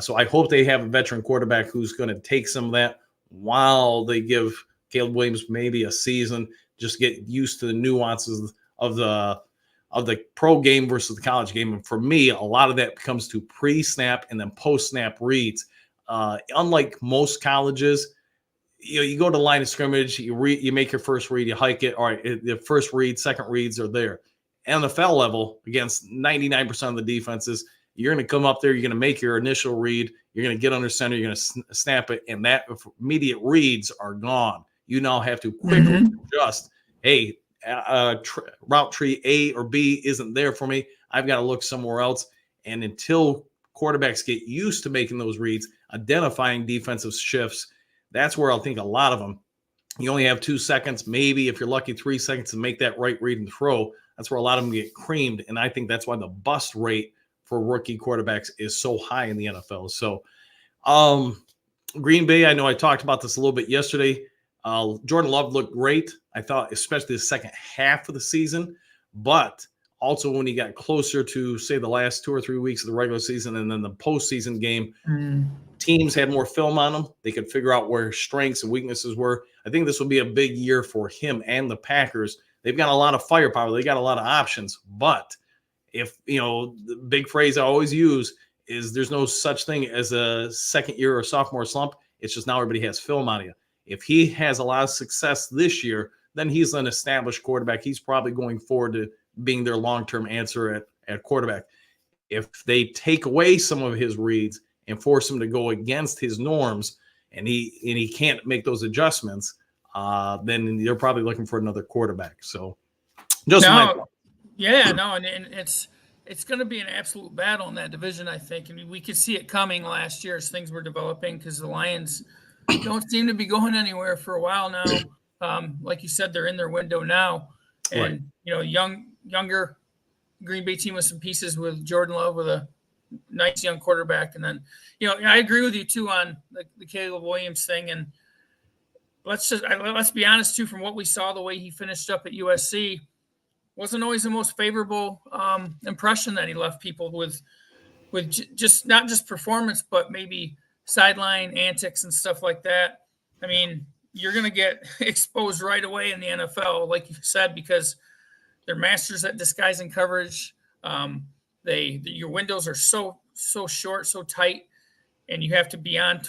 S1: So I hope they have a veteran quarterback who's going to take some of that while they give Caleb Williams maybe a season, just get used to the nuances of the pro game versus the college game. And for me, a lot of that comes to pre-snap and then post-snap reads. Unlike most colleges, you go to the line of scrimmage, you make your first read, you hike it. All right, the first read, second reads are there. NFL level, against 99% of the defenses, you're going to come up there, you're going to make your initial read, you're going to get under center, you're going to snap it, and that immediate reads are gone. You now have to quickly adjust. Hey, route tree A or B isn't there for me. I've got to look somewhere else. And until quarterbacks get used to making those reads, identifying defensive shifts, that's where I'll think a lot of them. You only have 2 seconds, maybe if you're lucky 3 seconds to make that right read and throw. That's where a lot of them get creamed. And I think that's why the bust rate for rookie quarterbacks is so high in the NFL. So Green Bay, I know I talked about this a little bit yesterday. Jordan Love looked great, I thought, especially the second half of the season. But also when he got closer to, say, the last 2 or 3 weeks of the regular season and then the postseason game, teams had more film on him. They could figure out where strengths and weaknesses were. I think this will be a big year for him and the Packers. They've got a lot of firepower. They got a lot of options. But if, the big phrase I always use is there's no such thing as a second year or sophomore slump. It's just now everybody has film on you. If he has a lot of success this year, then he's an established quarterback. He's probably going forward to being their long-term answer at quarterback. If they take away some of his reads and force him to go against his norms and he can't make those adjustments, then they're probably looking for another quarterback. So just my thought.
S2: Yeah, no, and it's going to be an absolute battle in that division, I think. I mean, we could see it coming last year as things were developing because the Lions don't seem to be going anywhere for a while now. Like you said, they're in their window now,
S1: Right.
S2: and younger Green Bay team with some pieces with Jordan Love with a nice young quarterback, and then I agree with you too on the Caleb Williams thing, and let's be honest too. From what we saw, the way he finished up at USC wasn't always the most favorable impression that he left people with just not just performance, but maybe sideline antics and stuff like that. I mean, you're going to get exposed right away in the NFL, like you said, because they're masters at disguising coverage. Your windows are so short, so tight, and you have to be on,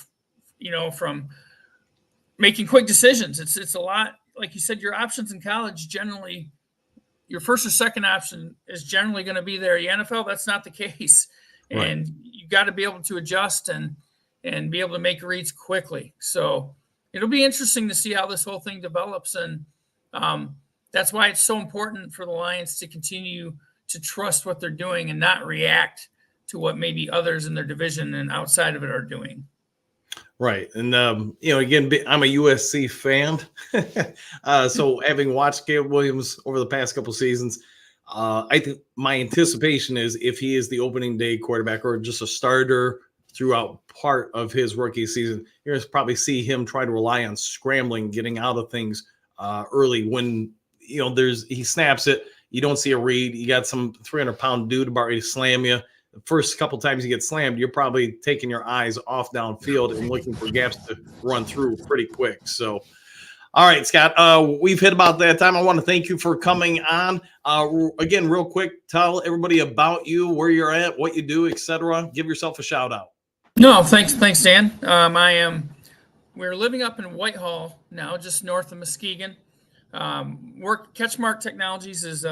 S2: from making quick decisions. It's a lot, like you said. Your options in college generally, your first or second option is generally going to be there. The NFL, that's not the case,
S1: Right.
S2: and you got to be able to adjust and be able to make reads quickly. So it'll be interesting to see how this whole thing develops, and that's why it's so important for the Lions to continue to trust what they're doing and not react to what maybe others in their division and outside of it are doing.
S1: Right. And, again, I'm a USC fan. So having watched Caleb Williams over the past couple seasons, I think my anticipation is if he is the opening day quarterback or just a starter throughout part of his rookie season, you're going to probably see him try to rely on scrambling, getting out of things early when, he snaps it. You don't see a read. You got some 300-pound dude about ready to slam you. The first couple times you get slammed, you're probably taking your eyes off downfield and looking for gaps to run through pretty quick. So, all right, Scott, we've hit about that time. I want to thank you for coming on. Again, real quick, tell everybody about you, where you're at, what you do, etc. Give yourself a shout out.
S2: No, thanks, Dan. We're living up in Whitehall now, just north of Muskegon. Catchmark Technologies is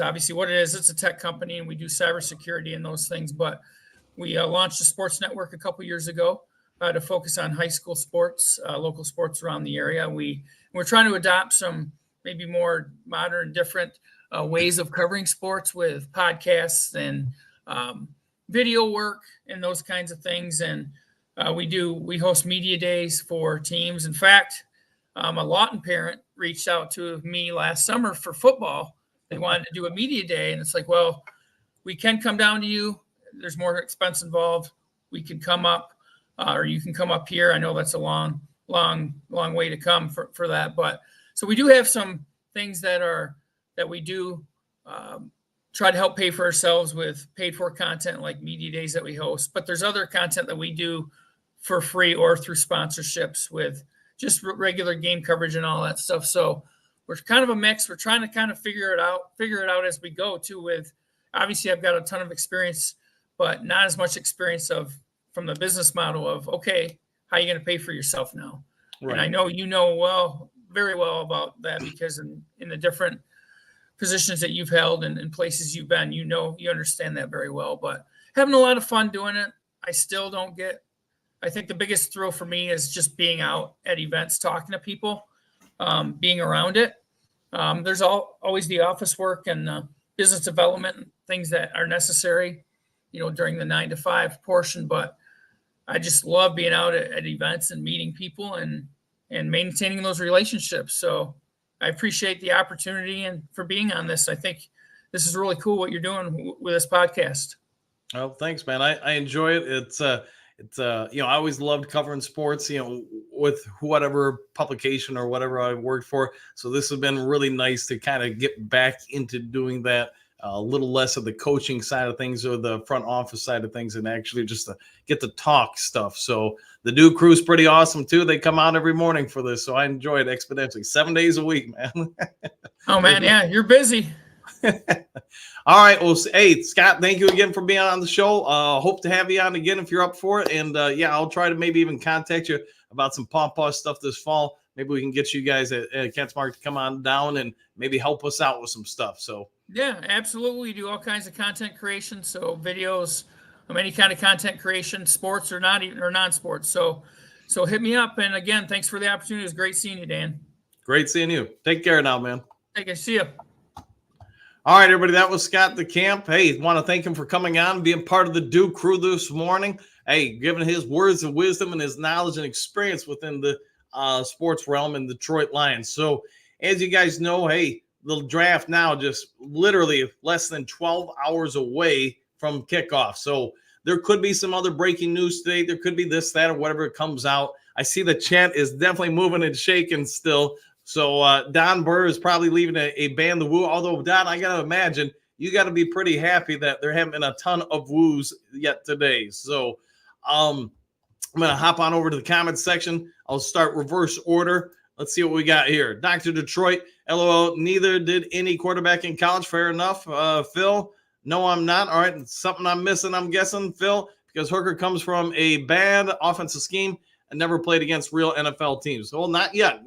S2: obviously what it is. It's a tech company, and we do cybersecurity and those things. But we launched a sports network a couple years ago to focus on high school sports, local sports around the area. We're trying to adopt some maybe more modern, different ways of covering sports with podcasts and video work and those kinds of things. And we host media days for teams. In fact, a Lawton parent reached out to me last summer for football. They wanted to do a media day, and it's like, well, we can come down to you. There's more expense involved. We can come up, or you can come up here. I know that's a long way to come for that, but so we do have some things that we do try to help pay for ourselves with paid for content like media days that we host. But there's other content that we do for free or through sponsorships with just regular game coverage and all that stuff. So we're kind of a mix. We're trying to kind of figure it out as we go too. With obviously I've got a ton of experience, but not as much experience from the business model of, okay, how are you going to pay for yourself now? Right. And I know very well about that because in the different positions that you've held and places you've been, you understand that very well. But having a lot of fun doing it. I think the biggest thrill for me is just being out at events, talking to people, being around it. There's always the office work and business development, things that are necessary, during the 9 to 5 portion. But I just love being out at events and meeting people and maintaining those relationships. So I appreciate the opportunity and for being on this. I think this is really cool what you're doing with this podcast.
S1: Oh, thanks, man. I enjoy it. It's I always loved covering sports, with whatever publication or whatever I worked for. So this has been really nice to kind of get back into doing that, a little less of the coaching side of things or the front office side of things, and actually just to get to talk stuff. So the Duke crew is pretty awesome too. They come out every morning for this. So I enjoy it exponentially, 7 days a week, man.
S2: Oh man. Yeah. You're busy.
S1: All right. Well, hey, Scott, thank you again for being on the show. Hope to have you on again if you're up for it. And I'll try to maybe even contact you about some Pawpaw stuff this fall. Maybe we can get you guys at Catchmark to come on down and maybe help us out with some stuff. So
S2: yeah, absolutely. We do all kinds of content creation. So videos, any kind of content creation, sports or non-sports. So hit me up. And again, thanks for the opportunity. It was great seeing you, Dan.
S1: Great seeing you. Take care now, man.
S2: Take care. See you.
S1: All right, everybody, that was Scott DeCamp. Hey, want to thank him for coming on and being part of the Duke crew this morning. Hey, giving his words of wisdom and his knowledge and experience within the sports realm in Detroit Lions. So, as you guys know, hey, the draft now just literally less than 12 hours away from kickoff. So, there could be some other breaking news today. There could be this, that, or whatever comes out. I see the chat is definitely moving and shaking still. So Don Burr is probably leaving a band the woo. Although, Don, I got to imagine you got to be pretty happy that there haven't been a ton of woos yet today. So I'm going to hop on over to the comments section. I'll start reverse order. Let's see what we got here. Dr. Detroit, LOL, neither did any quarterback in college. Fair enough. Phil, no, I'm not. All right, something I'm missing, I'm guessing, Phil, because Hooker comes from a bad offensive scheme and never played against real NFL teams. Well, not yet.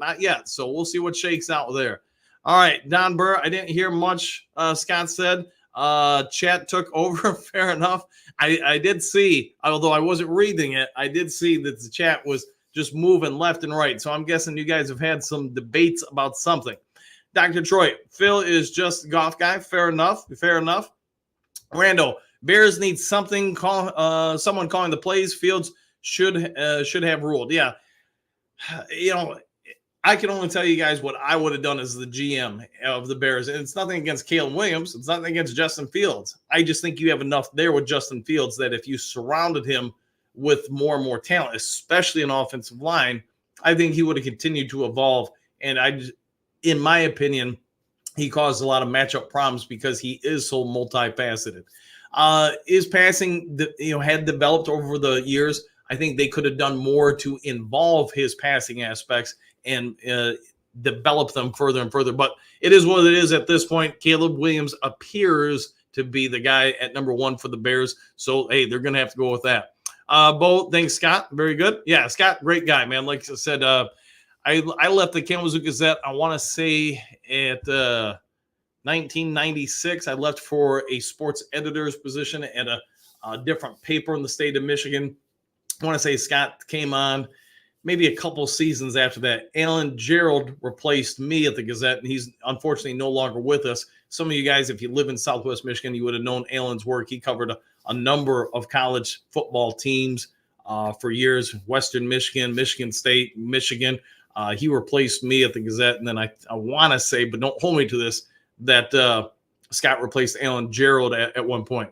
S1: So we'll see what shakes out there. All right, Don Burr, I didn't hear much, Scott said. Chat took over. Fair enough. I did see, although I wasn't reading it, I did see that the chat was just moving left and right. So I'm guessing you guys have had some debates about something. Dr. Detroit, Phil is just a Goff guy. Fair enough. Rando, Bears need something, someone calling the plays. Fields should have ruled. Yeah. I can only tell you guys what I would have done as the GM of the Bears. And it's nothing against Caleb Williams. It's nothing against Justin Fields. I just think you have enough there with Justin Fields that if you surrounded him with more and more talent, especially an offensive line, I think he would have continued to evolve. And in my opinion, he caused a lot of matchup problems because he is so multifaceted. His passing, had developed over the years. I think they could have done more to involve his passing aspects and develop them further and further. But it is what it is at this point. Caleb Williams appears to be the guy at number one for the Bears. So, hey, they're going to have to go with that. Bo, thanks, Scott. Very good. Yeah, Scott, great guy, man. Like I said, I left the Kalamazoo Gazette, I want to say, at 1996. I left for a sports editor's position at a different paper in the state of Michigan. I want to say Scott came on maybe a couple seasons after that. Alan Gerald replaced me at the Gazette, and he's unfortunately no longer with us. Some of you guys, if you live in Southwest Michigan, you would have known Alan's work. He covered a number of college football teams for years, Western Michigan, Michigan State, Michigan. He replaced me at the Gazette, and then I want to say, but don't hold me to this, that Scott replaced Alan Gerald at one point.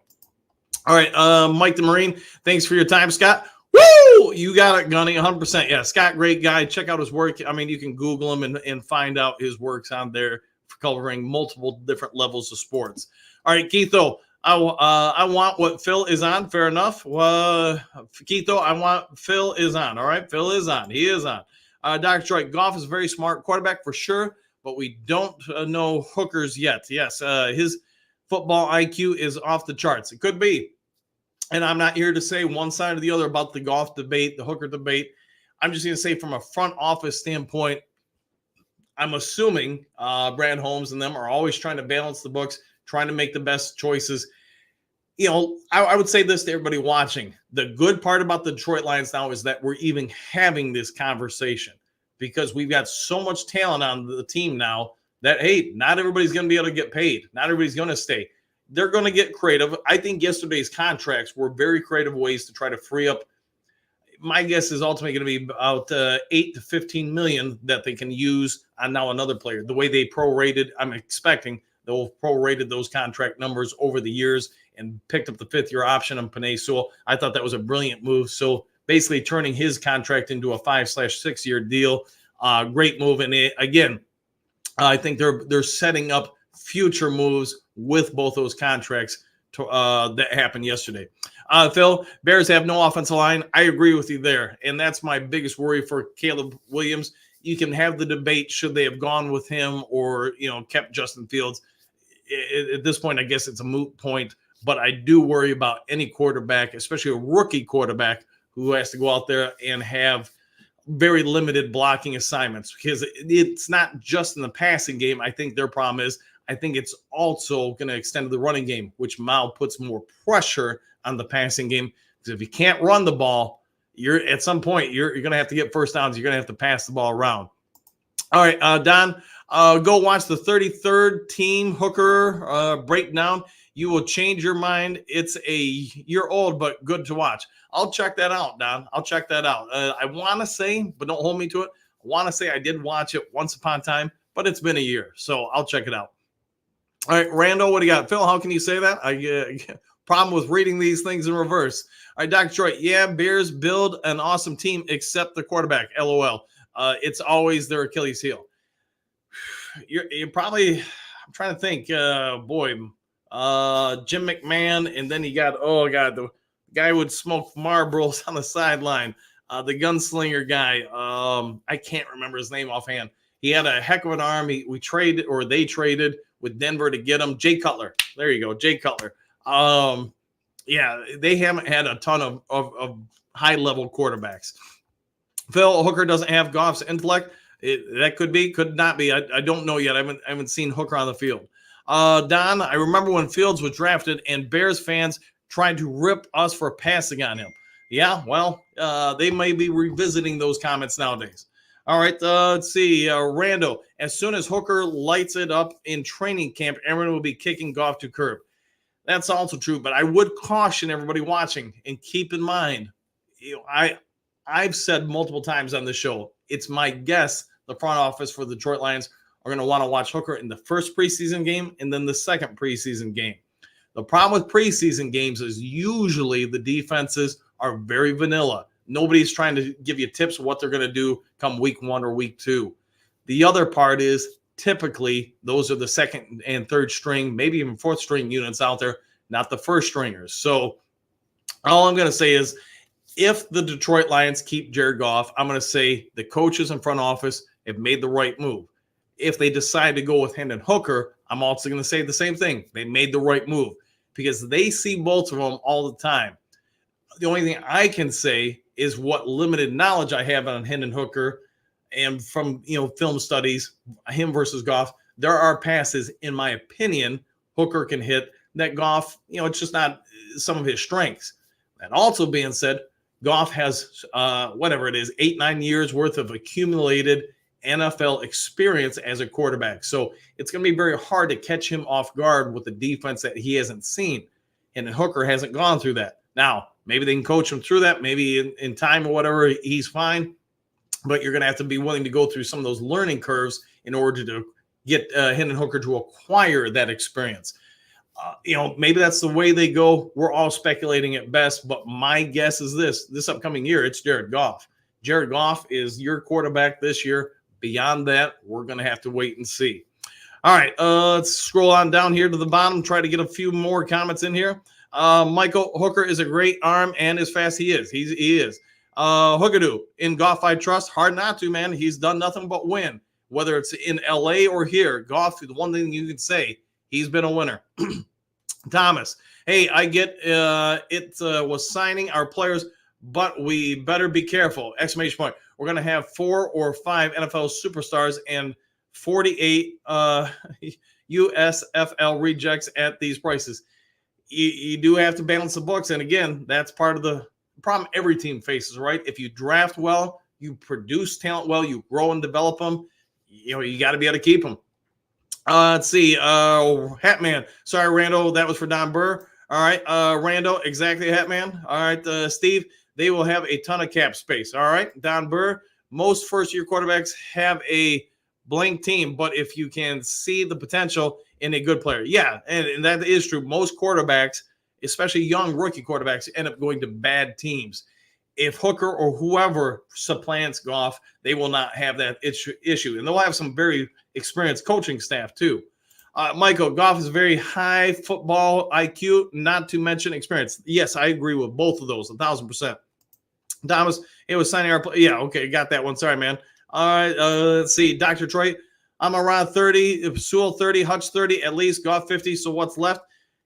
S1: All right, Mike the Marine, thanks for your time, Scott. Woo! You got it, Gunny, 100%. Yeah, Scott, great guy. Check out his work. I mean, you can Google him and find out his works on there for covering multiple different levels of sports. All right, Keitho, I want what Phil is on. Fair enough. Keitho, I want Phil is on. All right, Phil is on. He is on. Dr. Troy, Goff is a very smart quarterback for sure, but we don't know Hooker's yet. Yes, his football IQ is off the charts. It could be. And I'm not here to say one side or the other about the Goff debate, the Hooker debate. I'm just going to say from a front office standpoint, I'm assuming Brad Holmes and them are always trying to balance the books, trying to make the best choices. I would say this to everybody watching. The good part about the Detroit Lions now is that we're even having this conversation because we've got so much talent on the team now that, hey, not everybody's going to be able to get paid. Not everybody's going to stay. They're going to get creative. I think yesterday's contracts were very creative ways to try to free up. My guess is ultimately going to be about 8 to 15 million that they can use on now another player. The way they prorated, I'm expecting they'll prorated those contract numbers over the years and picked up the fifth-year option on Penei Sewell. I thought that was a brilliant move. So basically turning his contract into a 5/6 year deal. Great move. And again, I think they're setting up future moves with both those contracts that happened yesterday. Phil, Bears have no offensive line. I agree with you there. And that's my biggest worry for Caleb Williams. You can have the debate, should they have gone with him or, kept Justin Fields. At this point, I guess it's a moot point. But I do worry about any quarterback, especially a rookie quarterback, who has to go out there and have very limited blocking assignments, because it's not just in the passing game. I think their problem is, I think it's also going to extend to the running game, which now puts more pressure on the passing game. Because if you can't run the ball, at some point you're going to have to get first downs. You're going to have to pass the ball around. All right, Don, Go watch the 33rd team Hooker breakdown. You will change your mind. It's a year old, but good to watch. I'll check that out, Don. I'll check that out. I want to say, but don't hold me to it, I want to say I did watch it once upon a time, but it's been a year, so I'll check it out. All right, Randall, what do you got? Phil, how can you say that? Problem with reading these things in reverse. All right, Dr. Troy, yeah, Bears build an awesome team except the quarterback, LOL. It's always their Achilles heel. You're probably, I'm trying to think, Jim McMahon, and then you got, the guy who would smoke Marlboros on the sideline, the gunslinger guy. I can't remember his name offhand. He had a heck of an arm. They traded with Denver to get him. Jay Cutler. There you go, Jay Cutler. Yeah, they haven't had a ton of high-level quarterbacks. Phil, Hooker doesn't have Goff's intellect. That could be, could not be. I don't know yet. I haven't seen Hooker on the field. Don, I remember when Fields was drafted and Bears fans tried to rip us for passing on him. Yeah, well, they may be revisiting those comments nowadays. All right, let's see. Rando, as soon as Hooker lights it up in training camp, everyone will be kicking Goff to curb. That's also true, but I would caution everybody watching and keep in mind, I've said multiple times on the show, it's my guess the front office for the Detroit Lions are going to want to watch Hooker in the first preseason game and then the second preseason game. The problem with preseason games is usually the defenses are very vanilla. Nobody's trying to give you tips of what they're going to do come week 1 or week 2. The other part is typically those are the second and third string, maybe even fourth string units out there, not the first stringers. So all I'm going to say is if the Detroit Lions keep Jared Goff, I'm going to say the coaches and front office have made the right move. If they decide to go with Hendon Hooker, I'm also going to say the same thing. They made the right move because they see both of them all the time. The only thing I can say is what limited knowledge I have on Hendon Hooker and from film studies, him versus Goff, there are passes, in my opinion, Hooker can hit that Goff, it's just not some of his strengths. That also being said, Goff has, 8-9 years worth of accumulated NFL experience as a quarterback. So it's going to be very hard to catch him off guard with the defense that he hasn't seen. And Hooker hasn't gone through that. Now, maybe they can coach him through that. Maybe in time or whatever, he's fine. But you're going to have to be willing to go through some of those learning curves in order to get Hendon Hooker to acquire that experience. Maybe that's the way they go. We're all speculating at best, but my guess is this upcoming year, it's Jared Goff. Jared Goff is your quarterback this year. Beyond that, we're going to have to wait and see. All right, let's scroll on down here to the bottom, try to get a few more comments in here. Michael, Hooker is a great arm and as fast he is. He is. Hookadoo, in Goff I trust. Hard not to, man. He's done nothing but win. Whether it's in L.A. or here, Goff, the one thing you can say, he's been a winner. Thomas, hey, I get it was signing our players, but we better be careful. Exclamation point. We're going to have 4 or 5 NFL superstars and 48 USFL rejects at these prices. You do have to balance the books. And again, that's part of the problem every team faces, right? If you draft well, you produce talent well, you grow and develop them, you got to be able to keep them. Let's see. Hatman. Sorry, Rando. That was for Don Burr. All right. Rando. Exactly, Hatman. All right, Steve. They will have a ton of cap space. All right. Don Burr. Most first-year quarterbacks have a blank team, but if you can see the potential in a good player. Yeah, and that is true. Most quarterbacks, especially young rookie quarterbacks, end up going to bad teams. If Hooker or whoever supplants Goff, they will not have that issue. And they'll have some very experienced coaching staff too. Michael, Goff is very high football IQ, not to mention experience. Yes, I agree with both of those, 1,000%. Thomas, it was signing our – yeah, okay, got that one. Sorry, man. All right, let's see. Dr. Troy, I'm around 30, Sewell 30, Hutch 30, at least, Goff 50, so what's left?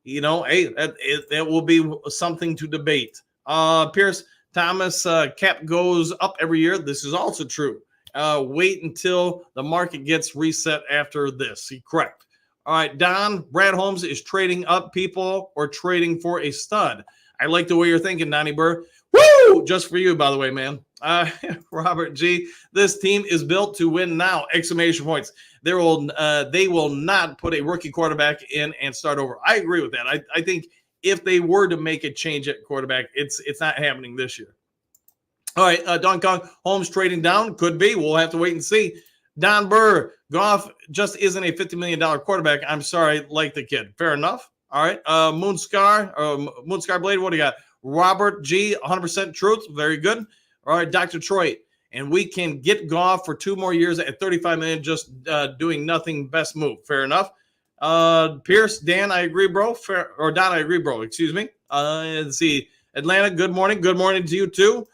S1: Hey, that will be something to debate. Pierce, Thomas, cap goes up every year. This is also true. Wait until the market gets reset after this. Correct. All right, Don, Brad Holmes is trading up people or trading for a stud. I like the way you're thinking, Donnie Burr. Woo! Woo! Just for you, by the way, man. Robert G. This team is built to win now! Exclamation points. They will not put a rookie quarterback in and start over. I agree with that. I think if they were to make a change at quarterback, it's not happening this year. All right, Don Kong, Holmes trading down. Could be. We'll have to wait and see. Don Burr, Goff just isn't a $50 million quarterback. I'm sorry, like the kid. Fair enough. All right, Moonscar Blade, what do you got? Robert G, 100% truth. Very good. All right, Dr. Troy, and we can get Goff for 2 more years at $35 million, just doing nothing. Best move. Fair enough. Pierce, Dan, I agree, bro. Don, I agree, bro. Excuse me. Let's see. Atlanta, good morning. Good morning to you too.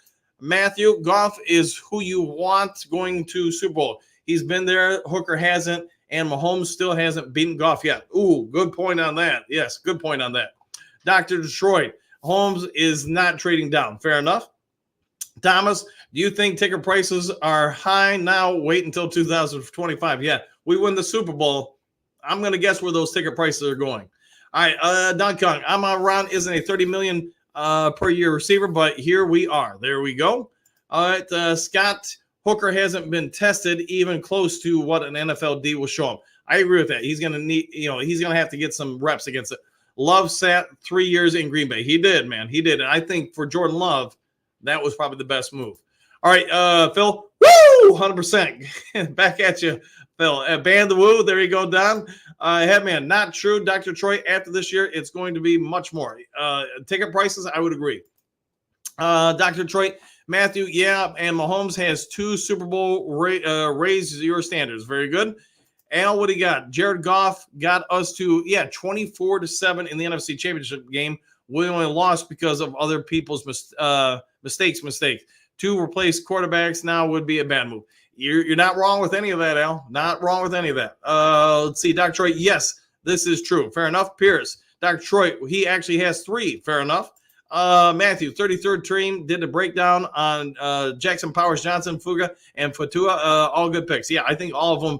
S1: Matthew, Goff is who you want going to Super Bowl. He's been there. Hooker hasn't, and Mahomes still hasn't beaten Goff yet. Ooh, good point on that. Yes, good point on that. Dr. Detroit, Holmes is not trading down. Fair enough. Thomas, do you think ticket prices are high now? Wait until 2025. Yeah, we win the Super Bowl. I'm going to guess where those ticket prices are going. All right, Don Kong, Amon Ron isn't a $30 million per year receiver, but here we are. There we go. All right, Scott, Hooker hasn't been tested even close to what an NFL D will show him. I agree with that. He's going to need, he's going to have to get some reps against it. Love sat 3 years in Green Bay. He did, man. He did. And I think for Jordan Love, that was probably the best move. All right, Phil, woo, 100%. Back at you, Phil. Ban the woo. There you go, Don. Headman, not true. Dr. Troy, after this year, it's going to be much more. Ticket prices, I would agree. Dr. Troy, Matthew, yeah, and Mahomes has 2 Super Bowl raise your standards. Very good. Al, what do you got? Jared Goff got us to, 24-7 in the NFC Championship game. We only lost because of other people's mistakes. 2 replace quarterbacks now would be a bad move. You're not wrong with any of that, Al. Not wrong with any of that. Let's see, Dr. Troy. Yes, this is true. Fair enough. Pierce, Dr. Troy, he actually has 3. Fair enough. Matthew, 33rd team, did the breakdown on Jackson, Powers, Johnson, Fuga, and Fatua. All good picks. Yeah, I think all of them.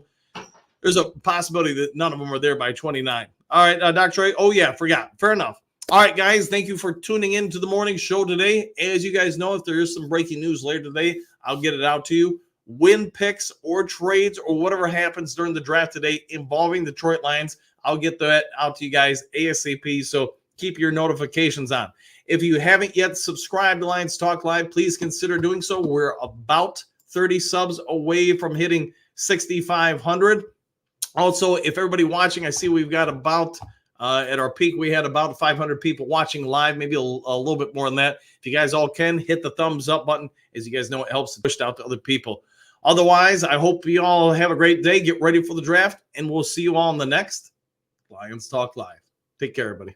S1: There's a possibility that none of them are there by 29. All right, Dr. Troy. Oh, yeah, forgot. Fair enough. All right, guys, thank you for tuning in to the morning show today. As you guys know, if there is some breaking news later today, I'll get it out to you. Win picks or trades or whatever happens during the draft today involving the Detroit Lions, I'll get that out to you guys ASAP, so keep your notifications on. If you haven't yet subscribed to Lions Talk Live, please consider doing so. We're about 30 subs away from hitting 6,500. Also, if everybody watching, I see we've got about at our peak, we had about 500 people watching live, maybe a little bit more than that. If you guys all can, hit the thumbs up button. As you guys know, it helps to push it out to other people. Otherwise, I hope you all have a great day. Get ready for the draft, and we'll see you all in the next Lions Talk Live. Take care, everybody.